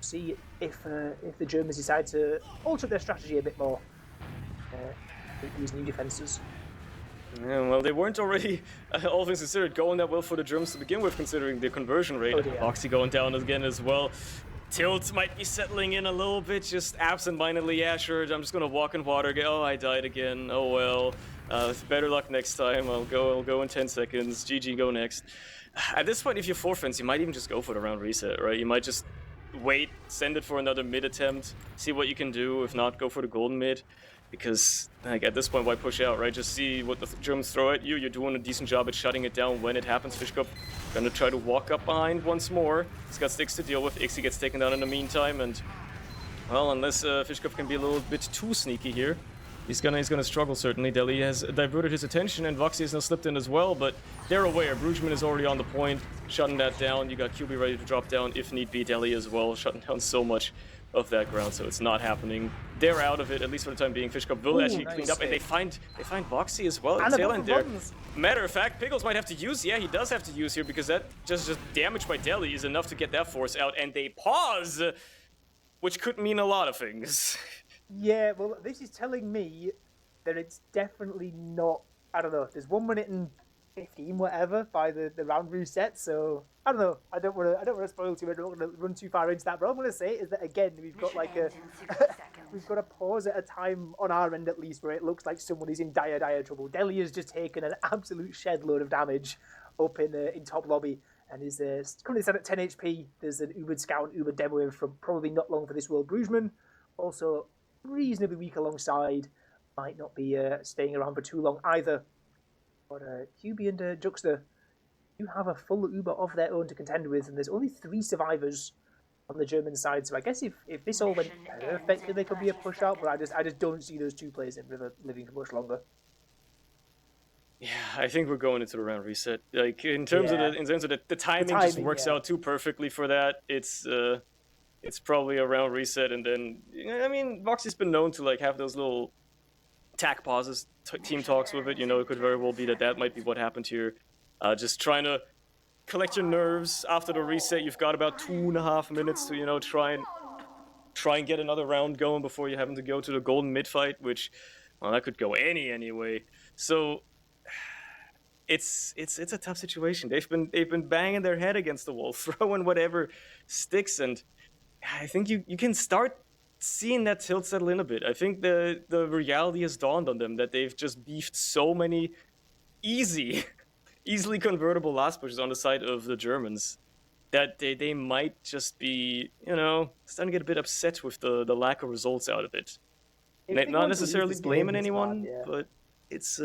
see if the Germans decide to alter their strategy a bit more with these new defences. Yeah, well, they weren't already, all things considered, going that well for the Germans to begin with, considering the conversion rate. Oh, dear. Voxy going down again as well. Tilt might be settling in a little bit, just absent-mindedly. Yeah, sure, I'm just gonna walk in water. Oh, I died again. Oh well. Better luck next time. I'll go in 10 seconds. GG, go next. At this point, if you're forfeits, you might even just go for the round reset, right? You might just wait, send it for another mid attempt, see what you can do. If not, go for the golden mid. Because, like, at this point, why push out, right? Just see what the Germans throw at you. You're doing a decent job at shutting it down when it happens. Fishkop gonna try to walk up behind once more. He's got sticks to deal with. Ixie gets taken down in the meantime, and, well, unless Fishkop can be a little bit too sneaky here, he's gonna struggle, certainly. Deli has diverted his attention, and Voxy has now slipped in as well, but they're aware. Brugman is already on the point, shutting that down. You got QB ready to drop down if need be. Deli as well, shutting down so much of that ground, so it's not happening. They're out of it, at least for the time being. Fishkop will actually clean up, and they find Voxy as well at tail end there. Matter of fact, Pickles might have to use, yeah, he does have to use here, because that just damage by Deli is enough to get that force out, and they pause, which could mean a lot of things. Yeah, well, this is telling me that it's definitely not, I don't know, there's 1 minute and 15, whatever, by the round reset, so I don't know. I don't want to spoil too much. I don't want to run too far into that. But all I'm going to say is that again, we've got like we've got a pause at a time on our end at least where it looks like someone is in dire trouble. Deli has just taken an absolute shed load of damage up in top lobby and is currently set at 10 HP. There's an Uber Scout, Uber demoing from probably not long for this world. Brugman also reasonably weak alongside. Might not be staying around for too long either. But QB and Juxta do have a full Uber of their own to contend with, and there's only 3 survivors on the German side. So I guess if this all went perfectly, there could be a push out. But I just don't see those 2 players in River living for much longer. Yeah, I think we're going into the round reset. Like in terms of the timing just works out too perfectly for that. It's probably a round reset, and then I mean Voxy's been known to like have those little tack pauses, team talks with it. You know, it could very well be that might be what happened here. Just trying to collect your nerves after the reset. You've got about 2.5 minutes to, you know, try and get another round going before you having to go to the golden mid fight, which, well, that could go anyway. So it's a tough situation. They've been banging their head against the wall, throwing whatever sticks, and I think you can start seeing that tilt settle in a bit. I think the reality has dawned on them that they've just beefed so many easily convertible last pushes on the side of the Germans that they might just be, you know, starting to get a bit upset with the lack of results out of it. Not necessarily blaming anyone, but it's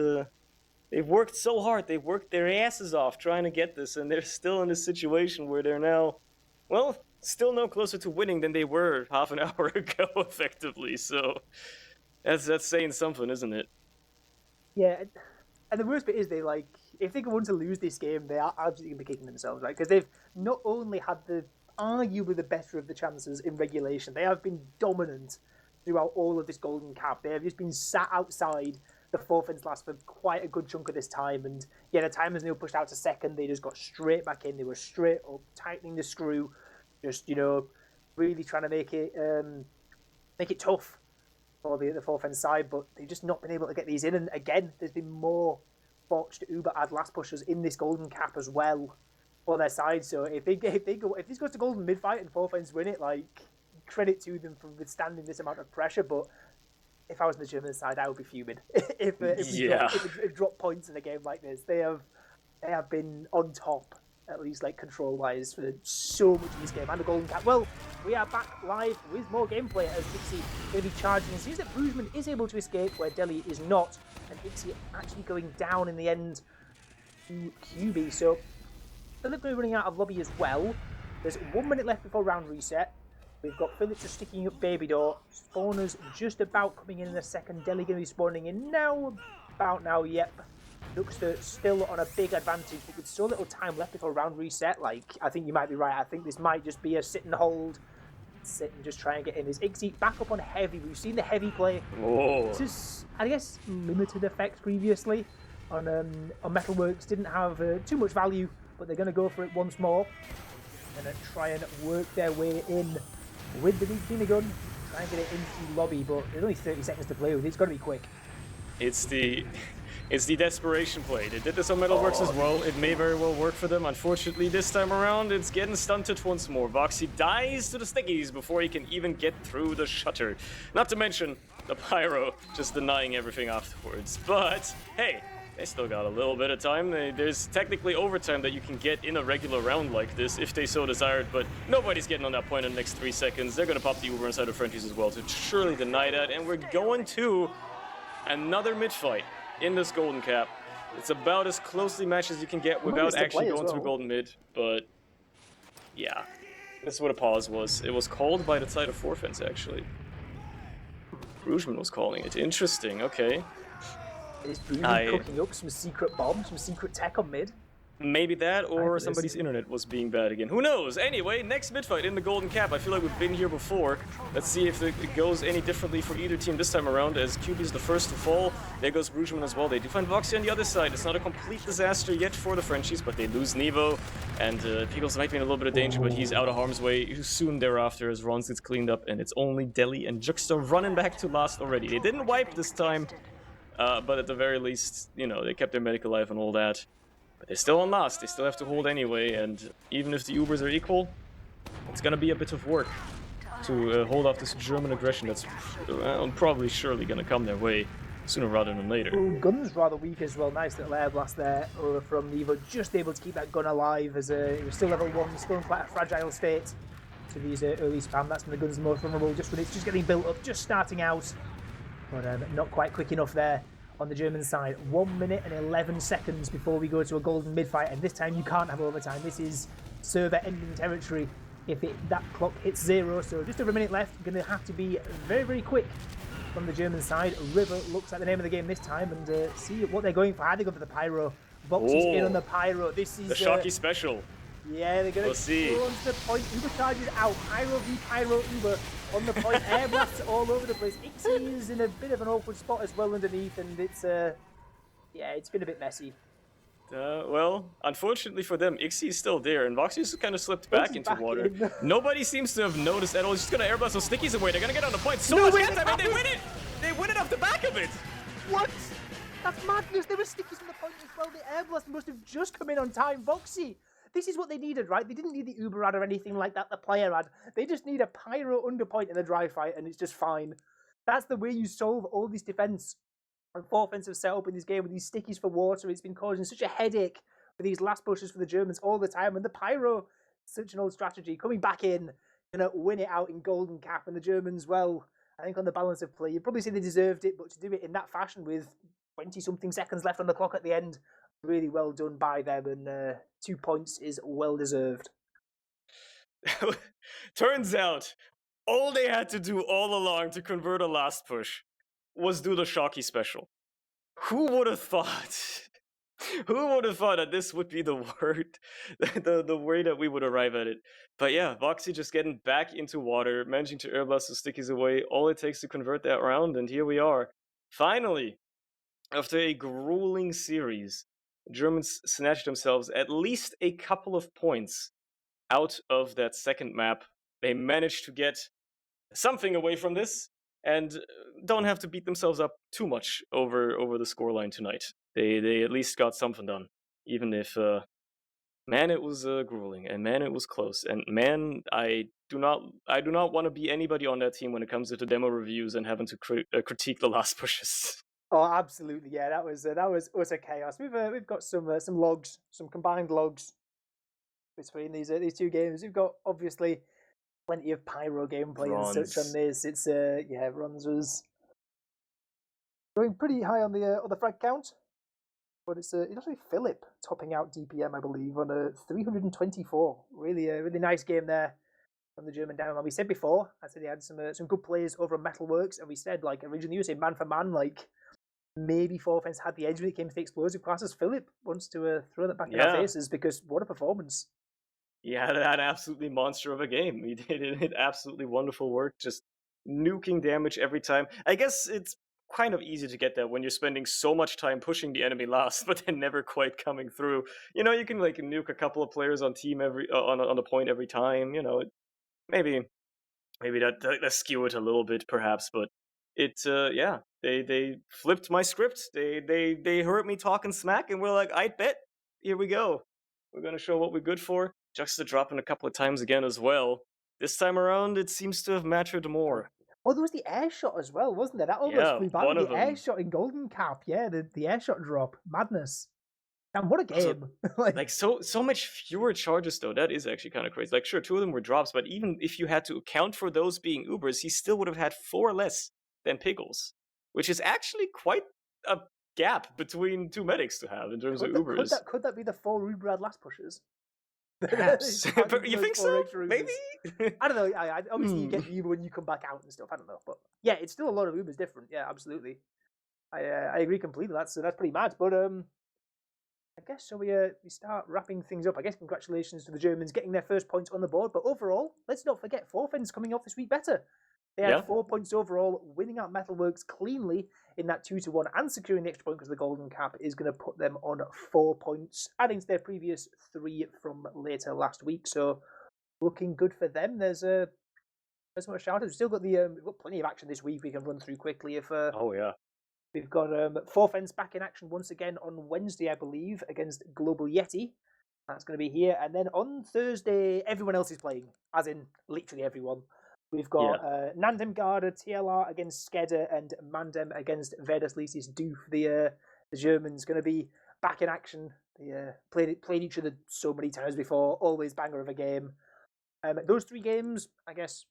they've worked so hard. They've worked their asses off trying to get this, and they're still in a situation where they're now, well, still no closer to winning than they were half an hour ago, effectively. So that's saying something, isn't it? Yeah, and the worst bit is if they go on to lose this game, they are absolutely going to be kicking themselves, right? Because they've not only had arguably the better of the chances in regulation, they have been dominant throughout all of this golden cap. They have just been sat outside the forfeits last for quite a good chunk of this time, and yeah, the time has now pushed out to second. They just got straight back in. They were straight up tightening the screw. Just, you know, really trying to make it tough for the forfeit side, but they've just not been able to get these in. And again, there's been more botched Uber ad last pushers in this golden cap as well for their side. So if this goes to golden mid fight and forfeits win it, like, credit to them for withstanding this amount of pressure. But if I was on the German side, I would be fuming if we drop points in a game like this. They have been on top, at least like control-wise, for so much of this game. And the golden cap. Well, we are back live with more gameplay as Ixie going to be charging. And seems that Brugman is able to escape where Deli is not, and Ixie actually going down in the end to QB. So Philip running out of lobby as well. There's 1 minute left before round reset. We've got Philip just sticking up baby door. Spawners just about coming in a second. Deli going to be spawning in now. About now, yep. Looks still on a big advantage, but with so little time left before round reset, like, I think you might be right. I think this might just be a sit and hold. Sit and just try and get in. Is Ixie back up on heavy? We've seen the heavy play. Oh. This is, I guess, limited effect previously on Metalworks. Didn't have too much value, but they're going to go for it once more. Going to try and work their way in with the big Dina gun. Try and get it into the lobby, but there's only 30 seconds to play with. It's got to be quick. It's the It's the desperation play. They did this on Metalworks as well. It may very well work for them. Unfortunately, this time around, it's getting stunted once more. Voxy dies to the stickies before he can even get through the shutter. Not to mention the Pyro just denying everything afterwards. But, hey, they still got a little bit of time. There's technically overtime that you can get in a regular round like this if they so desired, but nobody's getting on that point in the next 3 seconds. They're going to pop the Uber inside of Frenchies as well to surely deny that, and we're going to another mid-fight in this golden cap. It's about as closely matched as you can get without actually going to a golden mid, but yeah, this is what a pause was. It was called by the side of Forfence, actually. Rougeman was calling it. Interesting, okay. Is Boomy cooking up some secret bombs, some secret tech on mid? Maybe that, or somebody's internet was being bad again. Who knows? Anyway, next mid-fight in the golden cap. I feel like we've been here before. Let's see if it goes any differently for either team this time around, as QB is the first to fall. There goes Rougeman as well. They do find Voxy on the other side. It's not a complete disaster yet for the Frenchies, but they lose Nevo. And Pickles might be in a little bit of danger, but he's out of harm's way soon thereafter as Rons gets cleaned up. And it's only Deli and Juxta running back to last already. They didn't wipe this time, but at the very least, you know, they kept their medic alive and all that. But they're still on last, they still have to hold anyway, and even if the Ubers are equal, it's gonna be a bit of work to hold off this German aggression that's probably surely gonna come their way sooner rather than later. Ooh, gun's rather weak as well. Nice little air blast there from Nevo, just able to keep that gun alive as it was still level 1, still in quite a fragile state to these early spam. That's when the gun's most vulnerable, just when it's just getting built up, just starting out, but not quite quick enough there. On the German side, 1 minute and 11 seconds before we go to a golden mid-fight, and this time you can't have overtime. This is server-ending territory if that clock hits 0, so just over a minute left. Going to have to be very, very quick from the German side. River looks like the name of the game this time, and see what they're going for. How they go for the Pyro. Voxy's in on the Pyro. This is the Shocky special. Yeah, they're going to go on to the point. Uber charges out. Pyro v Pyro Uber on the point. Air blasts all over the place. Ixie is in a bit of an awkward spot as well underneath, and it's yeah, it's been a bit messy. Well, unfortunately for them, Ixie is still there, and Voxy just kind of slipped back into water. Nobody seems to have noticed at all. He's just going to air blast those stickies away. They're going to get on the point so much time, and they win it! They win it off the back of it! What? That's madness. There were stickies on the point as well. The air blast must have just come in on time. Voxy, this is what they needed, right? They didn't need the Uber ad or anything like that, the player ad. They just need a Pyro underpoint in a dry fight, and it's just fine. That's the way you solve all this defense and offensive setup in this game with these stickies for water. It's been causing such a headache with these last pushes for the Germans all the time. And the Pyro, such an old strategy, coming back in, gonna win it out in golden cap. And the Germans, well, I think on the balance of play, you'd probably say they deserved it, but to do it in that fashion with 20-something seconds left on the clock at the end, really well done by them, and 2 points is well deserved. Turns out, all they had to do all along to convert a last push was do the Shocky special. Who would have thought? Who would have thought that this would be the word, the way that we would arrive at it? But yeah, Voxy just getting back into water, managing to air blast the stickies away. All it takes to convert that round, and here we are. Finally, after a grueling series, the Germans snatched themselves at least a couple of points out of that second map. They managed to get something away from this, and don't have to beat themselves up too much over the scoreline tonight. They at least got something done, even if man, it was grueling, and man, it was close, and man, I do not want to be anybody on that team when it comes to the demo reviews and having to critique the last pushes. Oh, absolutely, yeah, that was utter chaos. We've got some logs, some combined logs between these two games. We've got obviously plenty of Pyro gameplay and such on this. It's yeah, Rons was going pretty high on the frag count, but it's actually Philip topping out DPM, I believe, on a 324. Really nice game there from the German down. Like we said before, I said he had some good players over at Metalworks, and we said like originally you were saying man for man, like maybe Forfence had the edge when it came to the explosive classes. Philip wants to throw that back in our faces, because what a performance. Yeah, that absolutely monster of a game. He did absolutely wonderful work, just nuking damage every time. I guess it's kind of easy to get that when you're spending so much time pushing the enemy last, but then never quite coming through. You know, you can like nuke a couple of players on team on the point every time. You know, maybe that skew it a little bit perhaps, but it yeah, They flipped my script. They heard me talking smack, and we're like, I bet. Here we go. We're gonna show what we're good for. Juxta dropping a couple of times again as well. This time around, it seems to have mattered more. Oh, there was the air shot as well, wasn't there? That almost flew by. One of The air them. shot in Golden Cap, yeah, the air shot drop, madness. And what a game! Like so much fewer charges though. That is actually kind of crazy. Like sure, 2 of them were drops, but even if you had to account for those being Ubers, he still would have had 4 less than Pickles, which is actually quite a gap between 2 medics to have in terms of Ubers. Could that be the 4 Uber last pushes? Perhaps. You think so? Maybe? I don't know. Obviously, you get the Uber when you come back out and stuff. I don't know, but yeah, it's still a lot of Ubers different. Yeah, absolutely. I agree completely. That's pretty mad. But I guess so. We start wrapping things up. I guess congratulations to the Germans getting their first points on the board. But overall, let's not forget Forfen's coming off this week better. They had 4 points overall, winning out Metalworks cleanly in that 2-1 and securing the extra point because the Golden Cap is going to put them on 4 points, adding to their previous 3 from later last week. So looking good for them. There's a much shout out. We've still got we've got plenty of action this week. We can run through quickly. We've got Forfens back in action once again on Wednesday, I believe, against Global Yeti. That's going to be here, and then on Thursday, everyone else is playing, as in literally everyone. We've got Nandem Garda, TLR against Skedder, and Mandem against Vedas Lisis Doof. The Germans going to be back in action. They played each other so many times before, always banger of a game. Those 3 games, I guess,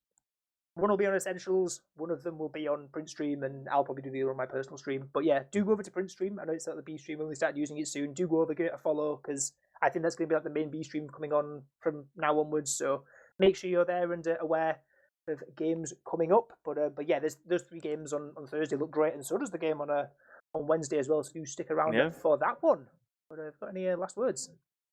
one will be on Essentials, one of them will be on Print Stream, and I'll probably do the other on my personal stream. But yeah, do go over to Print Stream. I know it's at the B stream, when we start using it soon. Do go over, give it a follow, because I think that's going to be like the main B stream coming on from now onwards. So make sure you're there and aware of games coming up. But yeah, those 3 games on Thursday look great, and so does the game on Wednesday as well. So do stick around for that one. But got any last words?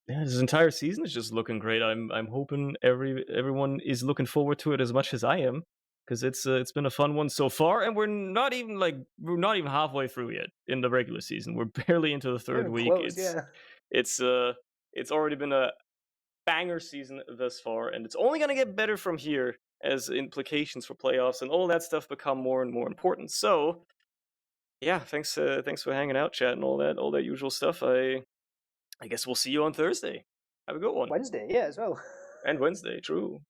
Yeah, this entire season is just looking great. I'm hoping everyone is looking forward to it as much as I am, because it's been a fun one so far, and we're not even halfway through yet in the regular season. We're barely into the 3rd week. It's already been a banger season thus far, and it's only gonna get better from here as implications for playoffs and all that stuff become more and more important. So yeah, thanks for hanging out, chat, and all that usual stuff. I guess we'll see you on Thursday. Have a good one. Wednesday, yeah, as well. And Wednesday, true.